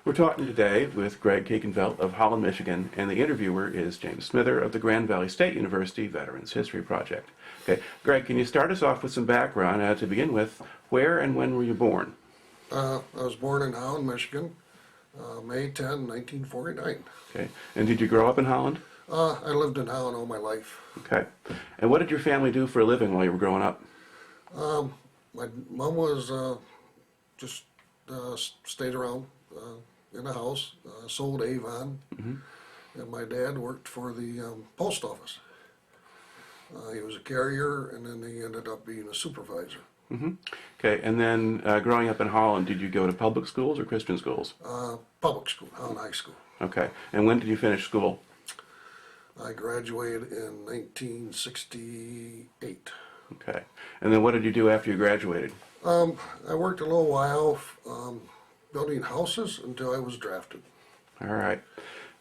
We're talking today with Greg Kiekintveld of Holland, Michigan, and the interviewer is James Smither of the Grand Valley State University Veterans History Project. Okay, Greg, can you start us off with some background to begin with? Where and when were you born? I was born in Holland, Michigan, May 10, 1949. Okay, and did you grow up in Holland? I lived in Holland all my life. Okay, and what did your family do for a living while you were growing up? My mom was just stayed around in the house, sold Avon, and my dad worked for the post office. He was a carrier, and then he ended up being a supervisor. Okay, and then growing up in Holland, did you go to public schools or Christian schools? Public school, Holland High School. Okay, and when did you finish school? I graduated in 1968. Okay, and then what did you do after you graduated? I worked a little while building houses until I was drafted. All right.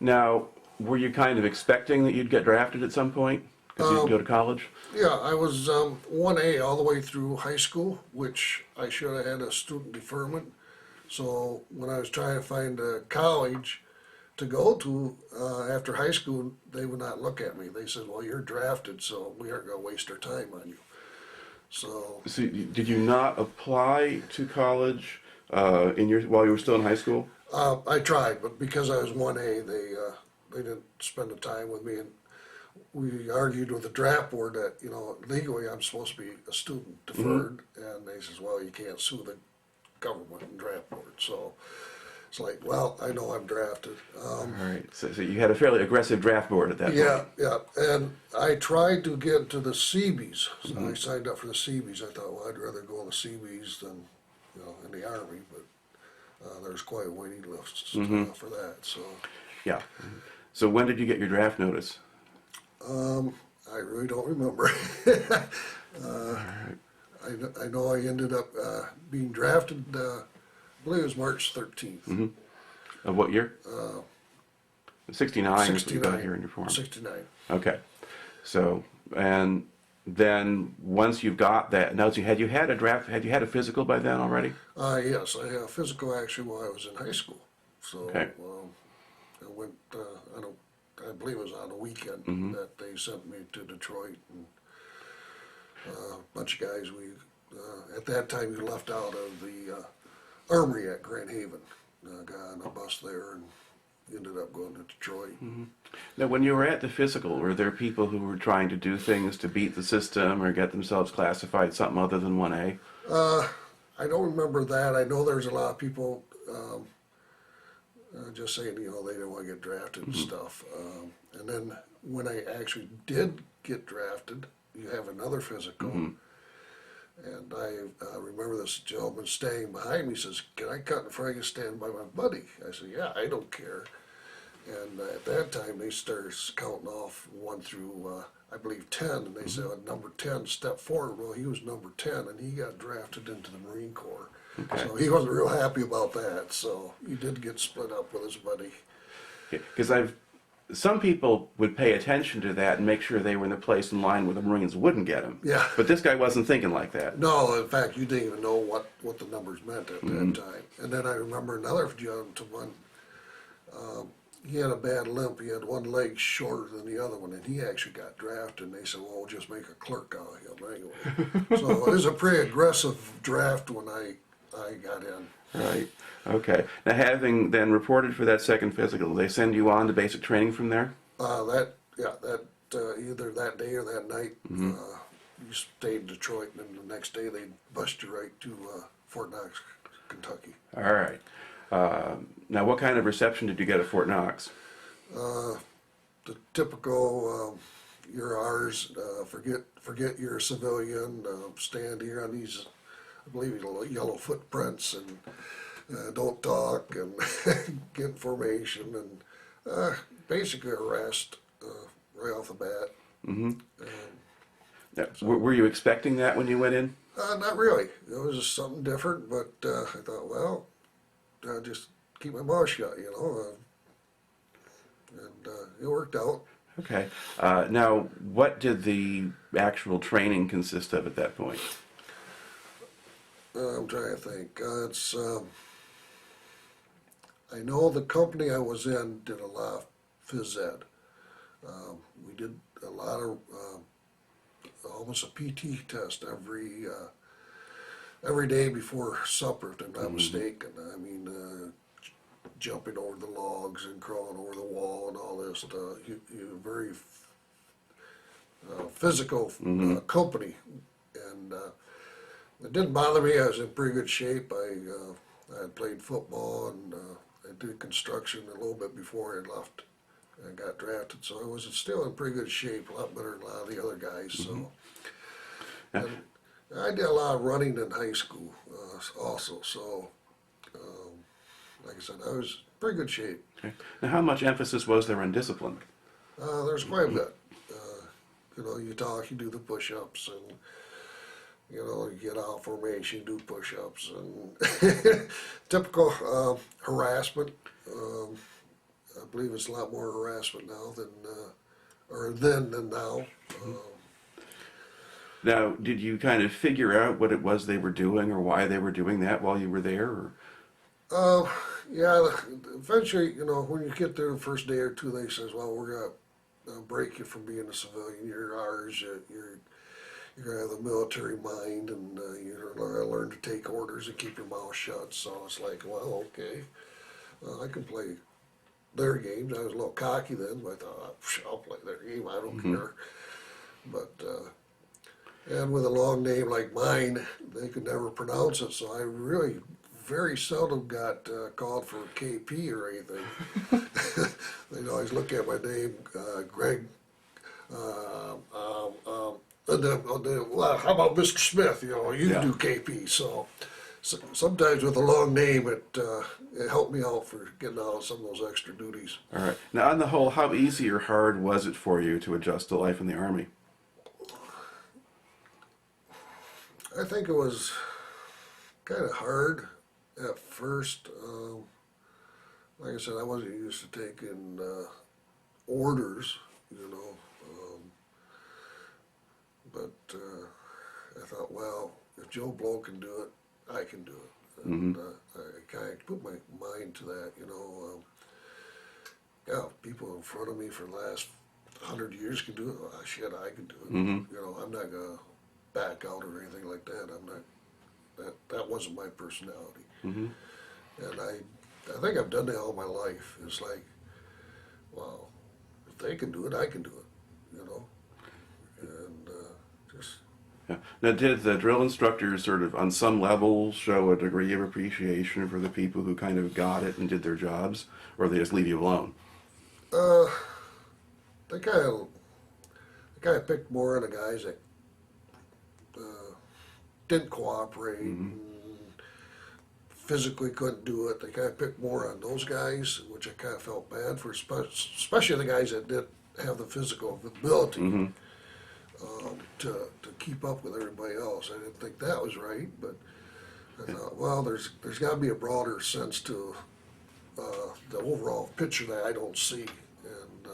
Now, were you kind of expecting that you'd get drafted at some point? Because you'd go to college? Yeah, I was 1A all the way through high school, which I should have had a student deferment. So when I was trying to find a college to go to after high school, they would not look at me. They said, well, you're drafted, so we aren't going to waste our time on you. So Did you not apply to college while you were still in high school? I tried, but because I was 1A, they didn't spend the time with me. And we argued with the draft board that, legally I'm supposed to be a student deferred, and they says, well, you can't sue the government and draft board. So it's like, well, I know I'm drafted. All right. So you had a fairly aggressive draft board at that point. Yeah. And I tried to get to the Seabees. So I signed up for the Seabees. I thought, well, I'd rather go to the Seabees than, in the Army, but there's quite a waiting list for that. So Yeah. So when did you get your draft notice? I really don't remember. I know I ended up being drafted, I believe it was March 13th. Of what year? 69 is what you got 69. here in your form. 69. Okay. So, and then once you've got that, now had you had a physical by then already? Yes, I had a physical actually while I was in high school. So Okay. I went, I believe it was on a weekend that they sent me to Detroit, and a bunch of guys, at that time we left out of the Armory at Grand Haven, got on a bus there and ended up going to Detroit. Now, when you were at the physical, were there people who were trying to do things to beat the system or get themselves classified something other than 1A? I don't remember that. I know there's a lot of people just saying, they didn't want to get drafted and stuff. And then when I actually did get drafted, you have another physical. And I remember this gentleman staying behind me, says, can I cut in front of you, stand by my buddy? I said, yeah, I don't care. And at that time, they started counting off 1 through, I believe, 10. And they said, number 10, step forward. Well, he was number 10, and he got drafted into the Marine Corps. Okay. So he wasn't real happy about that. So he did get split up with his buddy. Because some people would pay attention to that and make sure they were in the place in line where the Marines wouldn't get them. Yeah. But this guy wasn't thinking like that. No, in fact, you didn't even know what the numbers meant at that time. And then I remember another gentleman, he had a bad limp. He had one leg shorter than the other one, and he actually got drafted. And they said, well, we'll just make a clerk out of him anyway. So it was a pretty aggressive draft when I got in. Right. Okay. Now, having then reported for that second physical, they send you on to basic training from there? Either that day or that night, you stayed in Detroit, and then the next day they bust you right to Fort Knox, Kentucky. All right. Now, what kind of reception did you get at Fort Knox? The typical, you're ours, forget you're a civilian, stand here on these, I believe, yellow footprints, and don't talk, and get information, and basically arrest right off the bat. Now, were you expecting that when you went in? Not really. It was just something different, but I thought, well, I'll just keep my mouth shut, and it worked out. Okay. Now, what did the actual training consist of at that point? I'm trying to think. I know the company I was in did a lot of phys ed. We did a lot of almost a PT test every day before supper, if I'm not mistaken. I mean, jumping over the logs and crawling over the wall and all this. Very physical company, and it didn't bother me. I was in pretty good shape. I had played football and I did construction a little bit before I left and got drafted, so I was still in pretty good shape, a lot better than a lot of the other guys. So, and I did a lot of running in high school also. So, like I said, I was in pretty good shape. Okay. Now, how much emphasis was there on discipline? There's quite a bit. You know, you talk, you do the push-ups, and you know, you get out of formation, do push-ups, and typical harassment. I believe it's a lot more harassment now than now. Now, did you kind of figure out what it was they were doing or why they were doing that while you were there? Or? Yeah, eventually, you know, when you get there the first day or two, they says, well, we're going to break you from being a civilian. You're ours. You're going to have the military mind, and you're going to learn to take orders and keep your mouth shut. So it's like, well, okay, I can play their games. I was a little cocky then, but I thought, I'll play their game. I don't care. But, and with a long name like mine, they could never pronounce it, so I really very seldom got called for KP or anything. They'd always look at my name, Greg, and then, well, how about Mr. Smith? You know, you do KP. So sometimes with a long name, it helped me out for getting out of some of those extra duties. All right. Now, on the whole, how easy or hard was it for you to adjust to life in the Army? I think it was kind of hard at first. Like I said, I wasn't used to taking orders, you know. But I thought, well, if Joe Blow can do it, I can do it. And I kind of put my mind to that, you know. Yeah, people in front of me for the last 100 years can do it. Well, shit, I can do it. You know, I'm not going to back out or anything like that. I'm not. That wasn't my personality. And I think I've done that all my life. It's like, well, if they can do it, I can do it. You know, and just. Yeah. Now, did the drill instructors sort of, on some level, show a degree of appreciation for the people who kind of got it and did their jobs, or they just leave you alone? They kind of picked more on the guys that didn't cooperate, and physically couldn't do it. They kind of picked more on those guys, which I kind of felt bad for, especially the guys that didn't have the physical ability to keep up with everybody else. I didn't think that was right, but I thought, well, there's got to be a broader sense to the overall picture that I don't see. And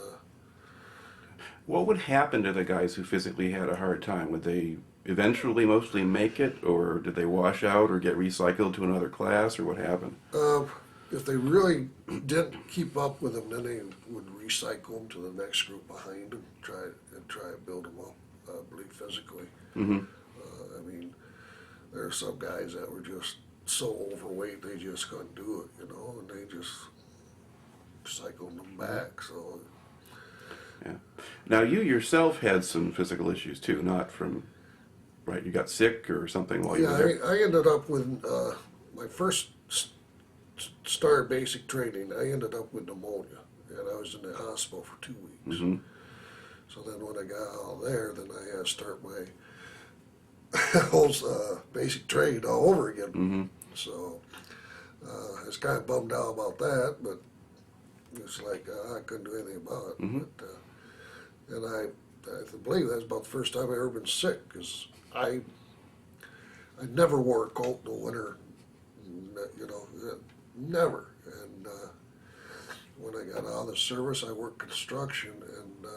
what would happen to the guys who physically had a hard time? Would they eventually mostly make it, or did they wash out or get recycled to another class, or what happened? If they really didn't keep up with them, then they would recycle them to the next group behind them, try to build them up, I believe, physically. I mean, there are some guys that were just so overweight they just couldn't do it, you know, and they just cycled them back. So. Yeah. Now, you yourself had some physical issues too, not from. Right, you got sick or something while you were there? I ended up with, my first started basic training, I ended up with pneumonia, and I was in the hospital for 2 weeks. So then when I got out of there, then I had to start my whole basic training all over again. So I was kind of bummed out about that, but it's like I couldn't do anything about it. But, and I believe that's about the first time I've ever been sick, because I never wore a coat in the winter, you know, never. And when I got out of the service, I worked construction, and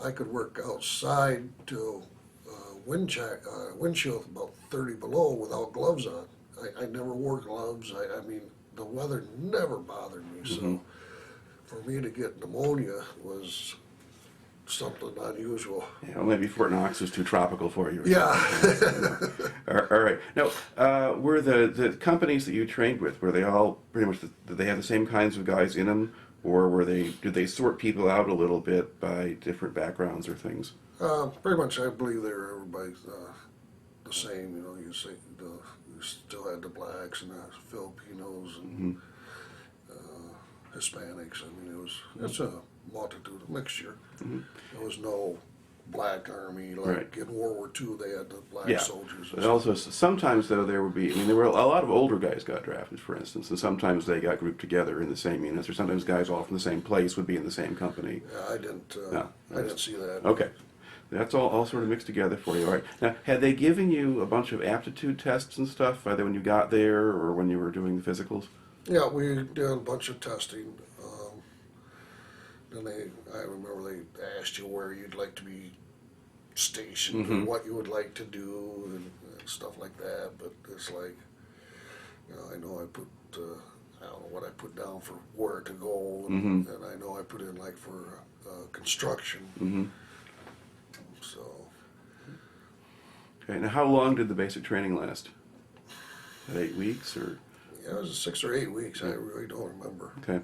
I could work outside till wind chill about 30 below without gloves on. I never wore gloves. I mean, the weather never bothered me. So for me to get pneumonia was something unusual. Yeah, well, maybe Fort Knox was too tropical for you. Or Yeah. something. All right. Now, were the companies that you trained with, were they all pretty much, did they have the same kinds of guys in them? Or did they sort people out a little bit by different backgrounds or things? Pretty much, I believe everybody's the same. You know, you still had the blacks and the Filipinos and Hispanics. I mean, it's a multitude, a mixture. There was no black army like Right. in World War II. They had the black soldiers. But also, sometimes though there would be, I mean, there were a lot of older guys got drafted, for instance, and sometimes they got grouped together in the same units, or sometimes guys all from the same place would be in the same company. Yeah, I didn't see that. Okay. That's all sort of mixed together for you. All right. Now, had they given you a bunch of aptitude tests and stuff, either when you got there or when you were doing the physicals? Yeah, we did a bunch of testing. Then I remember they asked you where you'd like to be stationed and what you would like to do and stuff like that. But it's like, you know, I know I put, I don't know what I put down for where to go, and I know I put in like for construction. So. Okay. Now, how long did the basic training last? 8 weeks or? Yeah, it was 6 or 8 weeks. I really don't remember. Okay.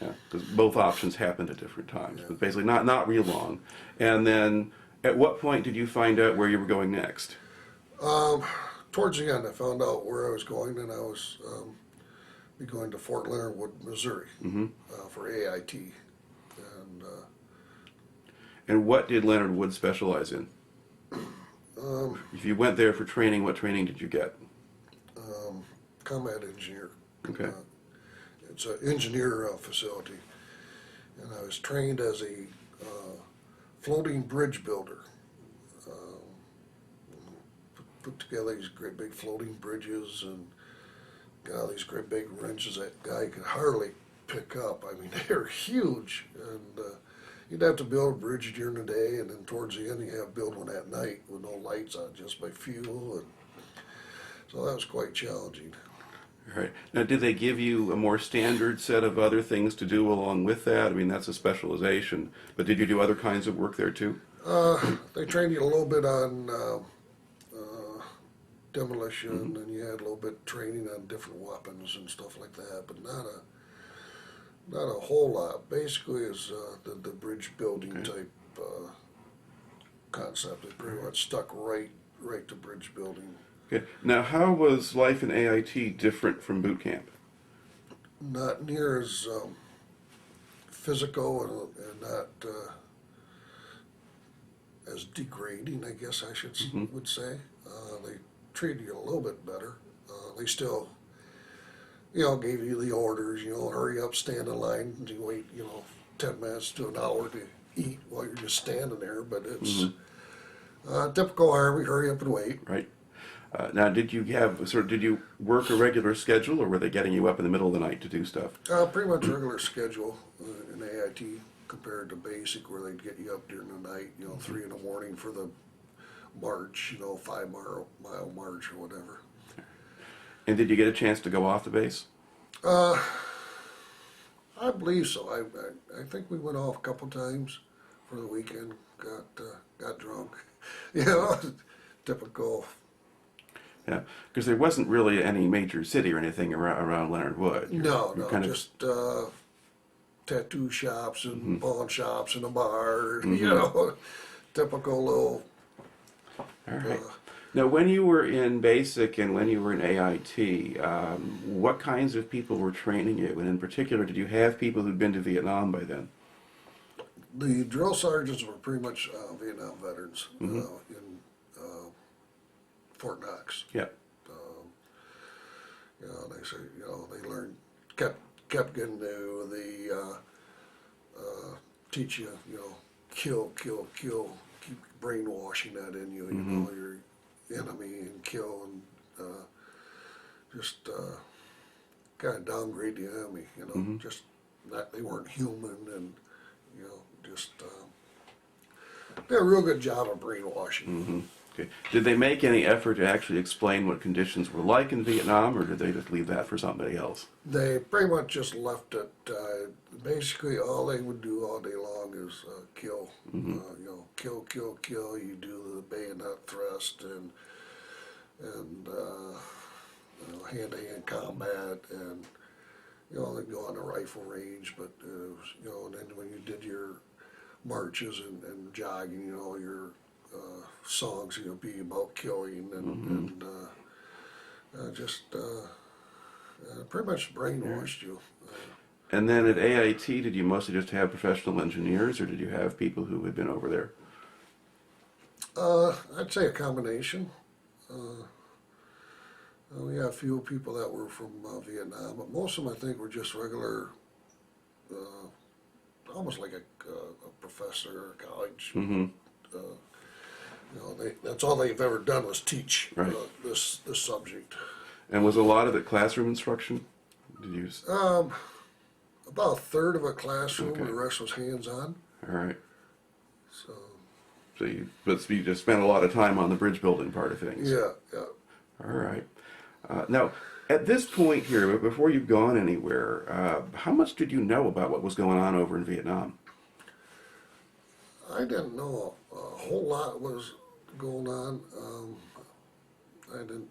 Yeah, because both options happened at different times, but basically not real long. And then, at what point did you find out where you were going next? Towards the end, I found out where I was going, and I was be going to Fort Leonard Wood, Missouri, for AIT. And what did Leonard Wood specialize in? If you went there for training, what training did you get? Combat engineer. Okay. It's an engineer facility, and I was trained as a floating bridge builder. Put together these great big floating bridges and got all these great big wrenches that guy could hardly pick up. I mean, they were huge, and you'd have to build a bridge during the day, and then towards the end you have to build one at night with no lights on, just by fuel, and so that was quite challenging. Right. Now, did they give you a more standard set of other things to do along with that? I mean, that's a specialization. But did you do other kinds of work there too? They trained you a little bit on demolition, and you had a little bit of training on different weapons and stuff like that, but not a whole lot. Basically, is the bridge building type concept. It pretty much stuck right to bridge building. Okay. Now, how was life in AIT different from boot camp? Not near as physical and not as degrading, I guess I would say. They treated you a little bit better. They still, gave you the orders, hurry up, stand in line, and you wait, 10 minutes to an hour to eat while you're just standing there. But it's typical Army, hurry up and wait. Right. Now, did you work a regular schedule, or were they getting you up in the middle of the night to do stuff? Pretty much regular schedule in AIT compared to basic, where they'd get you up during the night, 3 in the morning for the march, 5-mile march or whatever. And did you get a chance to go off the base? I believe so. I think we went off a couple times for the weekend. Got drunk, typical. Yeah, because there wasn't really any major city or anything around Leonard Wood. No, just tattoo shops and pawn shops and a bar, typical little. All right. Now, when you were in basic and when you were in AIT, what kinds of people were training you? And in particular, did you have people who'd been to Vietnam by then? The drill sergeants were pretty much Vietnam veterans in Fort Knox. Yeah. They say, they learned, kept getting to the, teach you, kill, keep brainwashing that in you, your enemy and kill and just kind of downgrade the enemy, just that they weren't human and, just did a real good job of brainwashing. Okay. Did they make any effort to actually explain what conditions were like in Vietnam, or did they just leave that for somebody else? They pretty much just left it. Basically, all they would do all day long is kill. You know, kill, kill, kill. You do the bayonet thrust and you know, hand-to-hand combat, and you know, they go on the rifle range. But you know, and then when you did your marches and jogging, you know, your songs, you know, be about killing and just pretty much brainwashed you. And then at AIT, did you mostly just have professional engineers, or did you have people who had been over there? I'd say a combination. We had a few people that were from Vietnam, but most of them I think were just regular, almost like a professor or college. You know, that's all they've ever done was teach this subject. And was a lot of it classroom instruction? Did you? About a third of a classroom, Okay. and the rest was hands-on. All right. So But you just spent a lot of time on the bridge building part of things. yeah. All right. Now, at this point here, but before you've gone anywhere, how much did you know about what was going on over in Vietnam? I didn't know a whole lot was going on. I didn't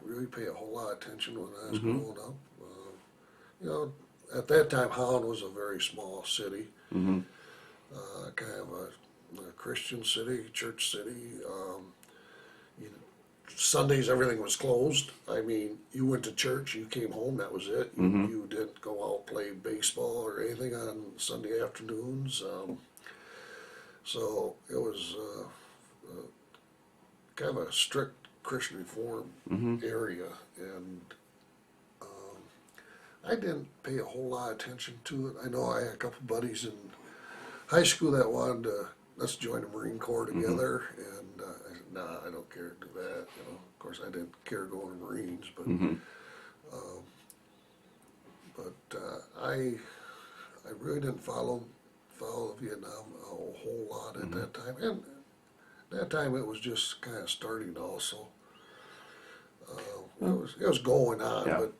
really pay a whole lot of attention when I was growing up. You know, at that time, Holland was a very small city, kind of a Christian city, church city. Sundays, everything was closed. I mean, you went to church, you came home, that was it. You didn't go out play baseball or anything on Sunday afternoons. So it was kind of a strict Christian reform area, and I didn't pay a whole lot of attention to it. I know I had a couple buddies in high school that wanted to, let's join the Marine Corps together, and I said, nah, I don't care to do that. You know, of course, I didn't care going to Marines, but I really didn't follow Vietnam a whole lot at that time, and at that time it was just kind of starting also. It was going on, but.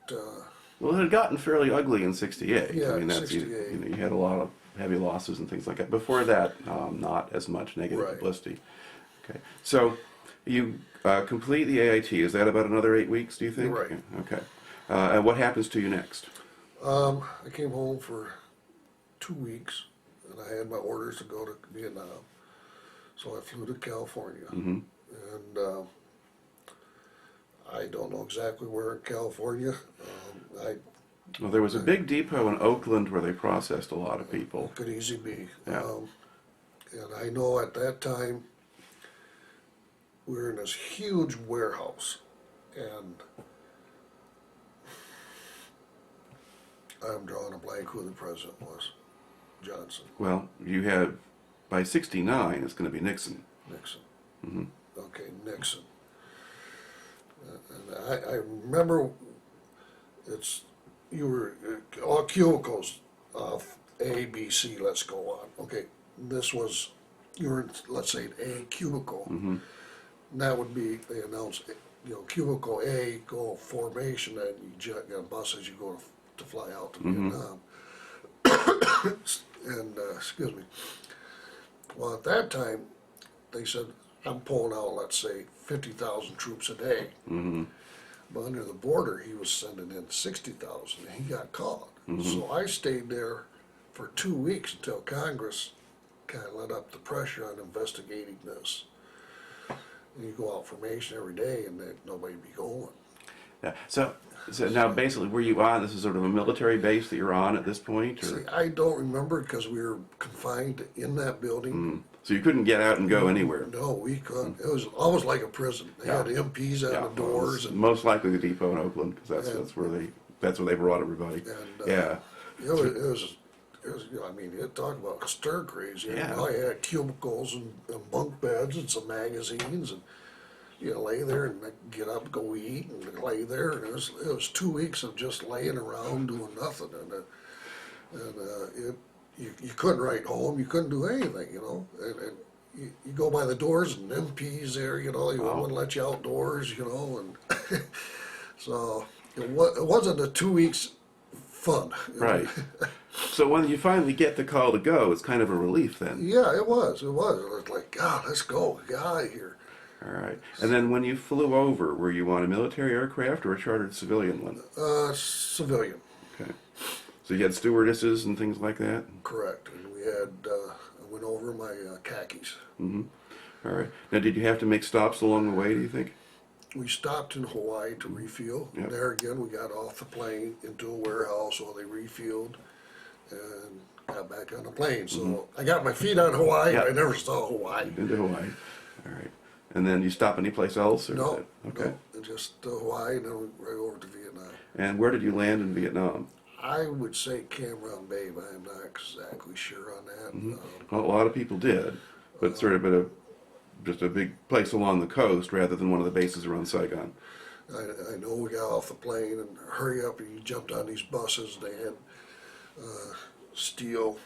Well, it had gotten fairly ugly in '68. Yeah, I mean, that's 68. you had a lot of heavy losses and things like that. Before that, not as much negative publicity. Okay, so you complete the AIT. Is that about another 8 weeks? Do you think? Right. Yeah, okay. And what happens to you next? I came home for 2 weeks, and I had my orders to go to Vietnam. So I flew to California, and I don't know exactly where in California. Well, there was a big depot in Oakland where they processed a lot of people. Could easily be. Yeah. And I know at that time we were in this huge warehouse, and I'm drawing a blank who the president was. Johnson. Well, you had, by '69, it's going to be Nixon. Nixon. Okay, Nixon. And I remember you were all cubicles, A, B, C, let's go on. Okay, you were in, let's say, A cubicle. And that would be, they announced, you know, cubicle A, go formation, and you jet on buses, you go to fly out to Vietnam. And, excuse me. Well, at that time, they said, I'm pulling out, let's say, 50,000 troops a day. But under the border, he was sending in 60,000, and he got caught. So I stayed there for 2 weeks until Congress kind of let up the pressure on investigating this. And you go out formation every day, and nobody be going. Yeah. So now, basically, were you on? This is sort of a military base that you're on at this point, or? See, I don't remember because we were confined in that building. So you couldn't get out and go anywhere. No, we couldn't. It was almost like a prison. They had MPs on the doors, and most likely the depot in Oakland, because that's where they brought everybody. and it was you know, I mean, it talked about stir crazy. Yeah. You know, I had cubicles and bunk beds and some magazines, and you lay there and get up, go eat, and lay there. And it was 2 weeks of just laying around doing nothing, and you couldn't write home, you couldn't do anything, you know. And you go by the doors and MPs there, you know, they Oh. wouldn't let you outdoors, you know, and so it wasn't a 2 weeks fun. Right. So when you finally get the call to go, it's kind of a relief then. Yeah, it was. It was like, God, let's go, get out of here. All right. And then when you flew over, were you on a military aircraft or a chartered civilian one? Civilian, Okay. So you had stewardesses and things like that? correct. And we had, I went over in my khakis. Mm-hmm. All right. Now, did you have to make stops along the way, do you think? We stopped in Hawaii to refuel. Yep. There again, we got off the plane into a warehouse while they refueled and got back on the plane. So I got my feet on Hawaii, Yep. but I never saw Hawaii. Into Hawaii. All right. And then you stop anyplace else? Or is No, it- Okay. no, just Hawaii and then right over to Vietnam. And where did you land in Vietnam? I would say Cam Ranh Bay, but I'm not exactly sure on that. Well, a lot of people did, but sort of just a big place along the coast rather than one of the bases around Saigon. I know we got off the plane and hurry up, and you jumped on these buses. They had steel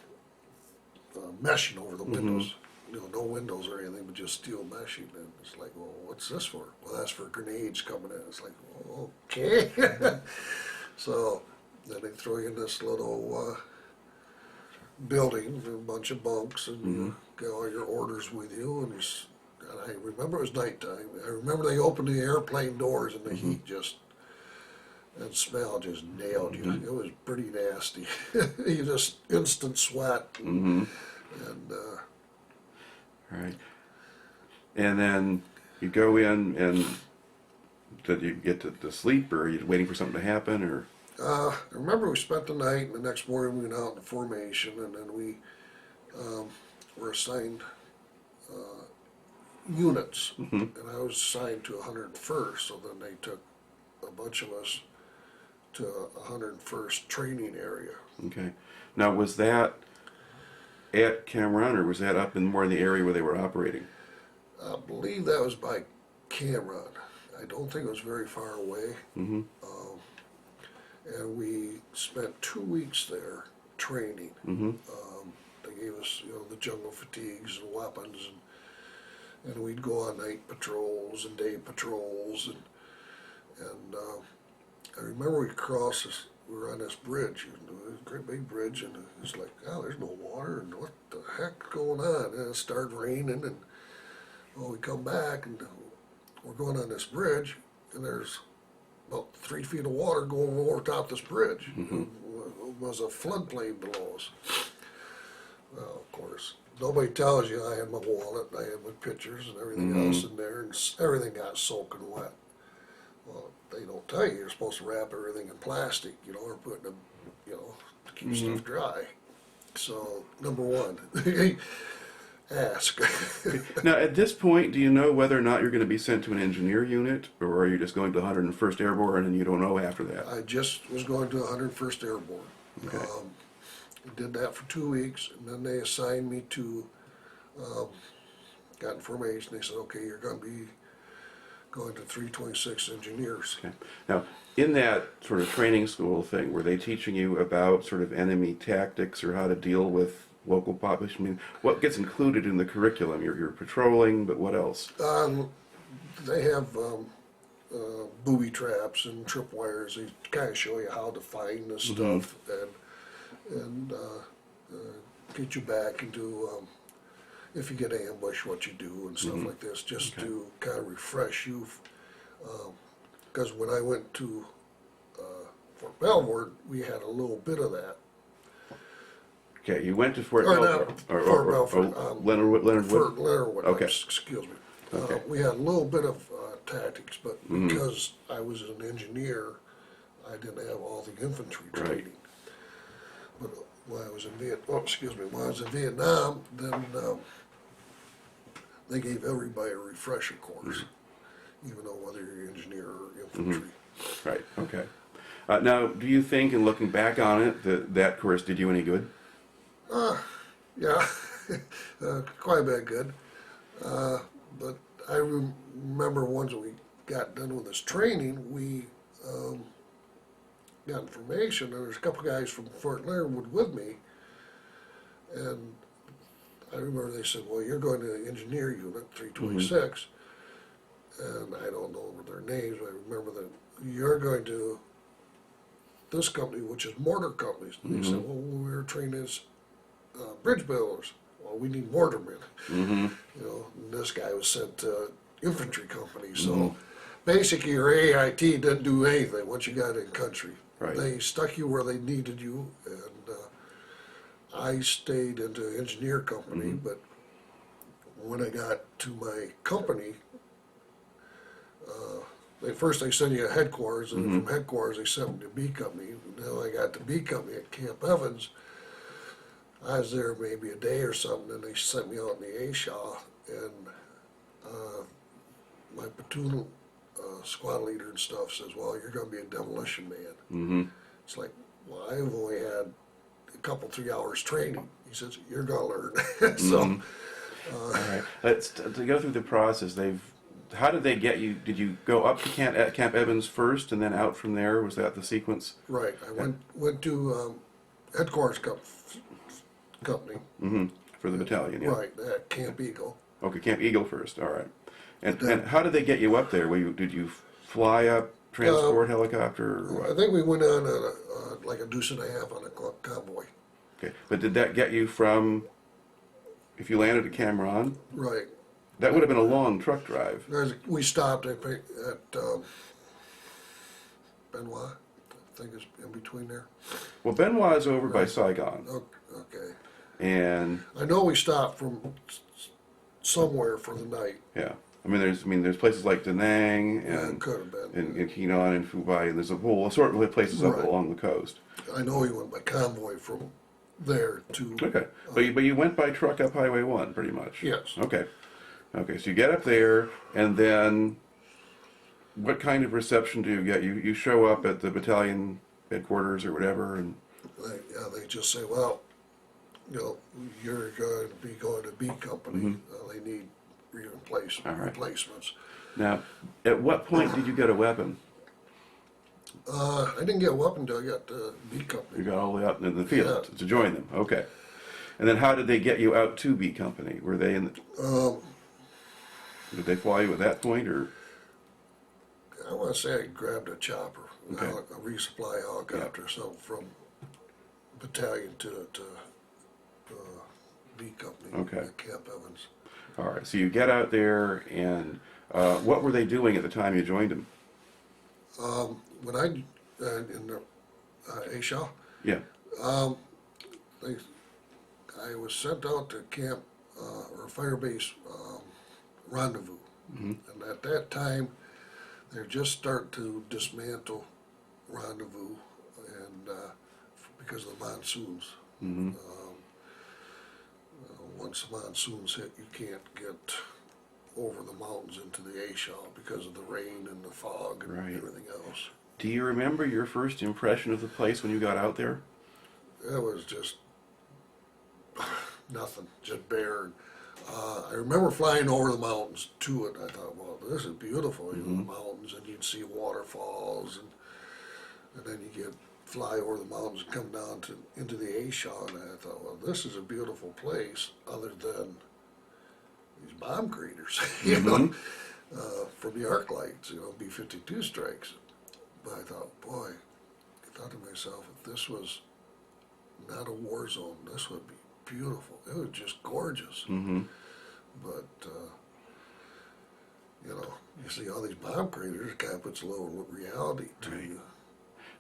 meshing over the windows. You know, no windows or anything, but just steel meshing. And it's like, well, what's this for? Well, that's for grenades coming in. It's like, well, okay. So then they throw you in this little building, a bunch of bunks, and you get all your orders with you. And I remember it was nighttime. I remember they opened the airplane doors, and the heat just, that smell just nailed you. It was pretty nasty. You just instant sweat. And All right. And then you go in, and did you get to sleep, or are you waiting for something to happen, or? I remember we spent the night, and the next morning we went out in formation, and then we were assigned units, and I was assigned to 101st, so then they took a bunch of us to 101st training area. Okay. Now, was that at Cam Ranh, or was that up in more in the area where they were operating? I believe that was by Cam Ranh. I don't think it was very far away. And we spent 2 weeks there training. They gave us, you know, the jungle fatigues and weapons, and we'd go on night patrols and day patrols, and I remember we crossed this. We were on this bridge, a great big bridge, and it's like, oh, there's no water, and what the heck's going on? And it started raining, and well, we come back, and we're going on this bridge, and there's about 3 feet of water going over top this bridge. It was a floodplain below us. Well, of course, nobody tells you I had my wallet, I had my pictures and everything else in there, and everything got soaking wet. Well, they don't tell you you're supposed to wrap everything in plastic, you know, or put in a, you know, to keep stuff dry. So, number one, ask. Now, at this point, do you know whether or not you're going to be sent to an engineer unit, or are you just going to 101st Airborne and you don't know after that? I just was going to 101st Airborne. Okay. Did that for 2 weeks, and then they assigned me to, got information. They said, okay, you're going to be going to 326 engineers. Okay. Now, in that sort of training school thing, were they teaching you about sort of enemy tactics or how to deal with local population? I mean, what gets included in the curriculum? You're patrolling, but what else? They have booby traps and tripwires. They kind of show you how to find this stuff and get you back into, if you get ambushed, what you do and stuff like this, just to kind of refresh you. Because when I went to Fort Belvoir, we had a little bit of that. Okay, you went to Fort Or Belvoir. not Fort Belvoir, Leonard Wood. Fort Leonard Wood, Okay. excuse me. Okay. We had a little bit of tactics, but because I was an engineer, I didn't have all the infantry training. But when I was in when I was in Vietnam, then they gave everybody a refresher course, even though whether you're engineer or infantry. Right, okay. Now, do you think, in looking back on it, that that course did you any good? Yeah, quite a bit good. But I remember once we got done with this training, we got information. There was a couple guys from Fort Leonard Wood with me, and I remember they said, well, you're going to the engineer unit, 326, and I don't know their names, but I remember that you're going to this company, which is mortar companies. And they said, well, we were trained as bridge builders. Well, we need mortarmen. You know, and this guy was sent to infantry company. So basically, your AIT didn't do anything once you got in country. Right. They stuck you where they needed you, and I stayed into engineer company. But when I got to my company, first they send you to headquarters, and from headquarters they sent me to B company. Now I got to B company at Camp Evans. I was there maybe a day or something, and they sent me out in the A Shaw, and my platoon squad leader and stuff says, well, you're going to be a demolition man. It's like, well, I've only had a couple, 3 hours training. He says, you're going to learn. So, all right. Let's to go through the process. How did they get you? Did you go up to Camp Evans first and then out from there? Was that the sequence? right. I went to headquarters company. For the battalion, yeah. Right, at Camp Eagle. Okay, Camp Eagle first. All right. And how did they get you up there? Did you fly up, transport helicopter, or what? I think we went on like a deuce and a half on a convoy. Okay, but did that get you from? If you landed at Cameron, Right. that would have been a long truck drive. We stopped at Benoit. I think it's in between there. Well, Benoit is over by Saigon, Okay. and I know we stopped from somewhere for the night. yeah, there's places like Da Nang Yeah, it and could have been. in Kenan and Phubai, and there's a whole assortment of places up Right. along the coast. I know we went by convoy from there to. Okay, but you went by truck up Highway 1, pretty much. Yes. Okay, so you get up there, and then what kind of reception do you get? You show up at the battalion headquarters or whatever, and They just say, well, you know, you're going to be going to B company. They need replacements. now, at what point did you get a weapon? I didn't get a weapon until I got to B company. You got all the way up in the field Yeah. to join them. Okay, and then how did they get you out to B company? Were they in? Did they fly you at that point, or? I want to say I grabbed a chopper, Okay. a resupply helicopter, or something from battalion to B company Okay. at Camp Evans. All right, so you get out there, and what were they doing at the time you joined them? When I in the ASHA, Yeah. I was sent out to camp or fire base rendezvous, and at that time they're just starting to dismantle rendezvous, and because of the monsoons. Once the monsoons hit, you can't get over the mountains into the ASHA because of the rain and the fog and Right. everything else. Do you remember your first impression of the place when you got out there? It was just nothing, just bare. I remember flying over the mountains to it. I thought, well, this is beautiful, you know, the mountains, and you'd see waterfalls, and then you fly over the mountains and come down into the ASHA, and I thought, well, this is a beautiful place, other than these bomb craters, you know, from the arc lights, you know, B-52 strikes. But I thought, boy, I thought to myself, if this was not a war zone, this would be beautiful. It was just gorgeous. But, you know, you see all these bomb craters, it kind of puts a little reality to you.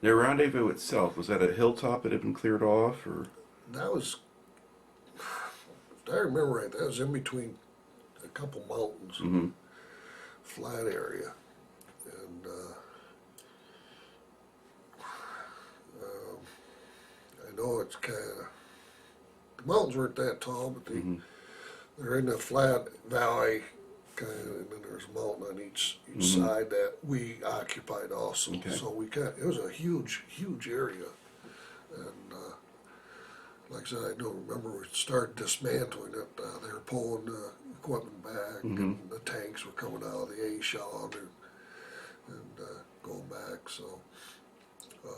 The rendezvous itself, was that a hilltop that had been cleared off, or? That was, if I remember right, that was in between a couple mountains, flat area. And I know it's kind of, the mountains weren't that tall, but they're in a flat valley, kind of, and then there's a mountain on each side that we occupied also. Okay. So it was a huge area. And like I said, I don't remember we started dismantling it. They were pulling the equipment back, and the tanks were coming out of the A-shell and going back. So I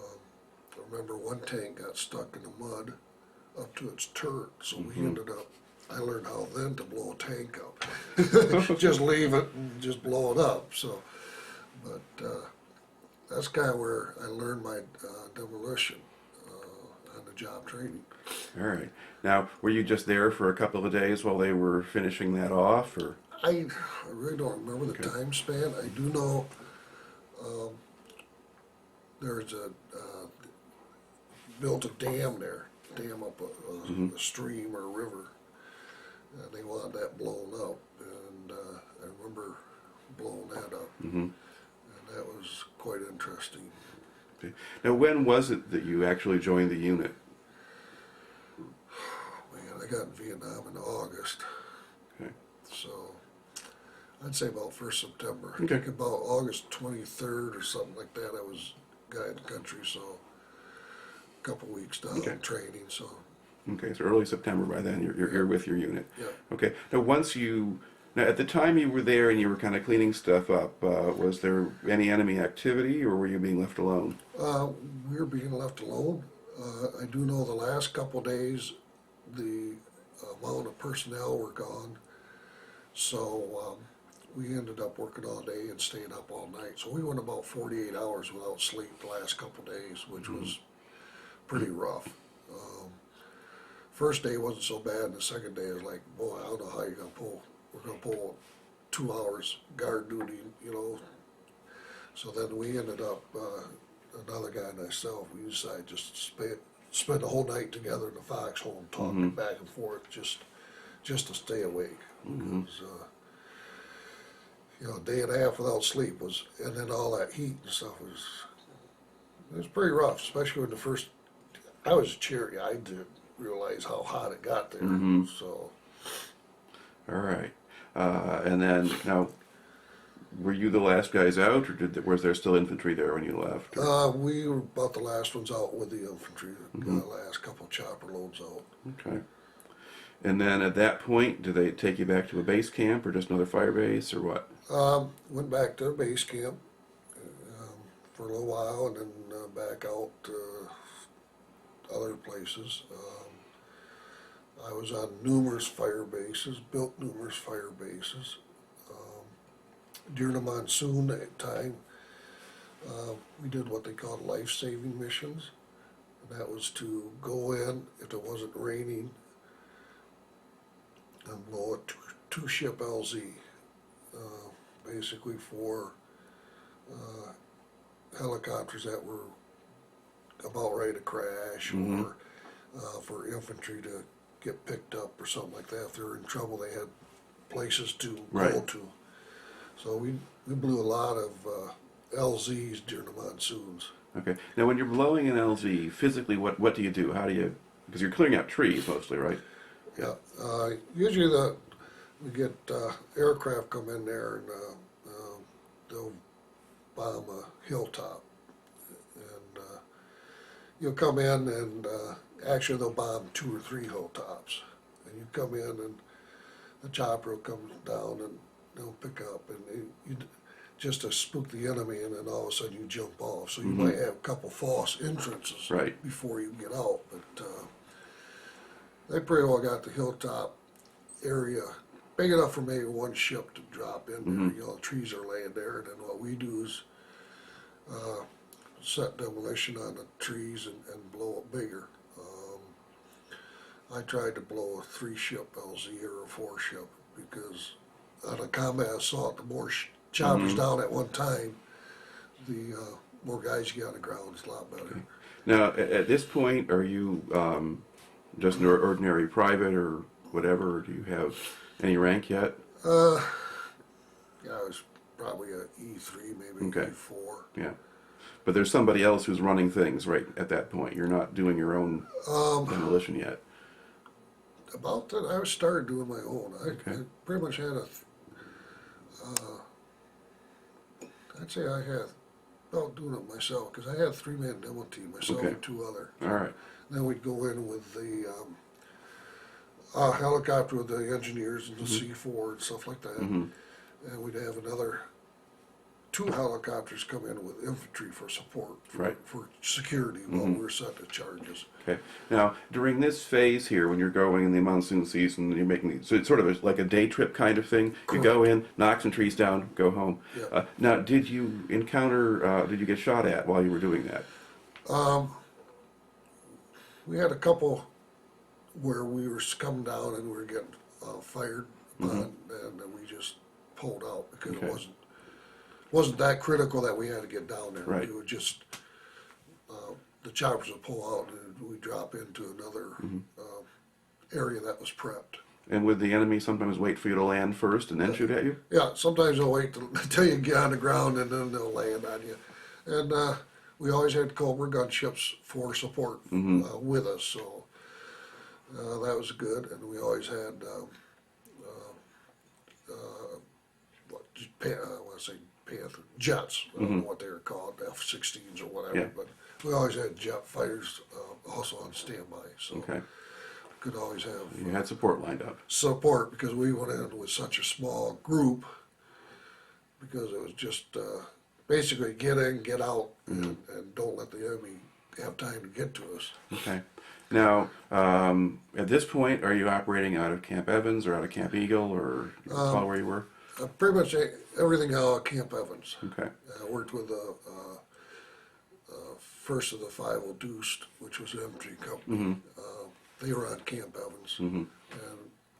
remember one tank got stuck in the mud up to its turret, so we ended up I learned how then to blow a tank up. Just leave it and just blow it up. So, but that's kind of where I learned my demolition on the job training. All right. Now, were you just there for a couple of days while they were finishing that off, or? I really don't remember the time span. I do know there's built a dam there, dam up a stream or a river, and they wanted that blown up, and I remember blowing that up, and that was quite interesting. Okay. Now, when was it that you actually joined the unit? Man, I got in Vietnam in August, Okay. so I'd say about 1st September. I Okay. think about August 23rd or something like that, I was guy in the country, so a couple weeks down Okay. training, so Okay, so early September by then, you're with your unit. yeah. Okay. Now at the time you were there and you were kind of cleaning stuff up, was there any enemy activity, or were you being left alone? We were being left alone. I do know the last couple days the amount of personnel were gone, so we ended up working all day and staying up all night. So we went about 48 hours without sleep the last couple days, which was pretty rough. First day wasn't so bad, and the second day was like, boy, I don't know how you're gonna pull. We're gonna pull 2 hours guard duty, you know. So then we ended up, another guy and myself, we decided just to spend the whole night together in the foxhole, talking back and forth, just to stay awake. Because, you know, a day and a half without sleep was, and then all that heat and stuff it was pretty rough, especially when I was a cherry, I didn't realize how hot it got there, so. All right. And then, now, were you the last guys out, or was there still infantry there when you left? We were about the last ones out with the infantry, the last couple chopper loads out. Okay. And then at that point, do they take you back to a base camp, or just another fire base, or what? Went back to base camp for a little while, and then back out to other places. I was on numerous fire bases, built numerous fire bases. During the monsoon time, we did what they called life-saving missions. And that was to go in, if it wasn't raining, and blow a two-ship LZ, basically for helicopters that were about ready to crash, or for infantry to get picked up or something like that. If they were in trouble, they had places to go to. So we blew a lot of LZs during the monsoons. Okay. Now, when you're blowing an LZ, physically, what do you do? How do you, because you're clearing out trees mostly, right? Yeah. Usually we get aircraft come in there, and they'll bomb a hilltop. And you'll come in, and actually they'll bomb 2 or 3 hilltops. And you come in, and the chopper will come down, and they'll pick up, and you just to spook the enemy, and then all of a sudden you jump off. So you might have a couple false entrances before you get out, but they pretty well got the hilltop area big enough for maybe one ship to drop in there. You know, the trees are laying there, and then what we do is set demolition on the trees and blow it bigger. I tried to blow a 3-ship LZ or a 4-ship, because on a combat assault, the more choppers down at one time, the more guys you got on the ground, it's a lot better. Okay. Now, at this point, are you just an ordinary private or whatever, or do you have any rank yet? Yeah, I was probably a E3, maybe E4. Yeah. But there's somebody else who's running things right at that point. You're not doing your own demolition yet. About that, I started doing my own. I pretty much had I'd say I had, about doing it myself, because I had a 3-man demo team, myself and 2 others. All right. Then we'd go in with the helicopter with the engineers and the C4 and stuff like that. And we'd have another 2 helicopters come in with infantry for support, Right. for security while we're set to charges. Okay. Now, during this phase here, when you're going in the monsoon season, you're making so it's sort of like a day trip kind of thing. You go in, knock some trees down, go home. Yeah. Now, did you encounter? Did you get shot at while you were doing that? We had a couple where we were coming down and we were getting fired upon, and then we just pulled out because Okay. it wasn't that critical that we had to get down there. Right. We would just the choppers would pull out and we drop into another area that was prepped. And would the enemy sometimes wait for you to land first and then shoot at you? Yeah, sometimes they'll wait until you get on the ground and then they'll land on you. And we always had Cobra gunships for support with us, so that was good. And we always had I want to say Panther jets. I don't know what they were called, F-16s or whatever. Yeah. But we always had jet fighters also on standby, so Okay. could always have You had support lined up. support because we went in with such a small group because it was just basically get in, get out, and don't let the enemy have time to get to us. Okay. Now, at this point, are you operating out of Camp Evans or out of Camp Eagle, or you recall where you were? Pretty much everything out of Camp Evans. Okay. I worked with the first of the 5 Deuced, which was an infantry company. They were on Camp Evans, and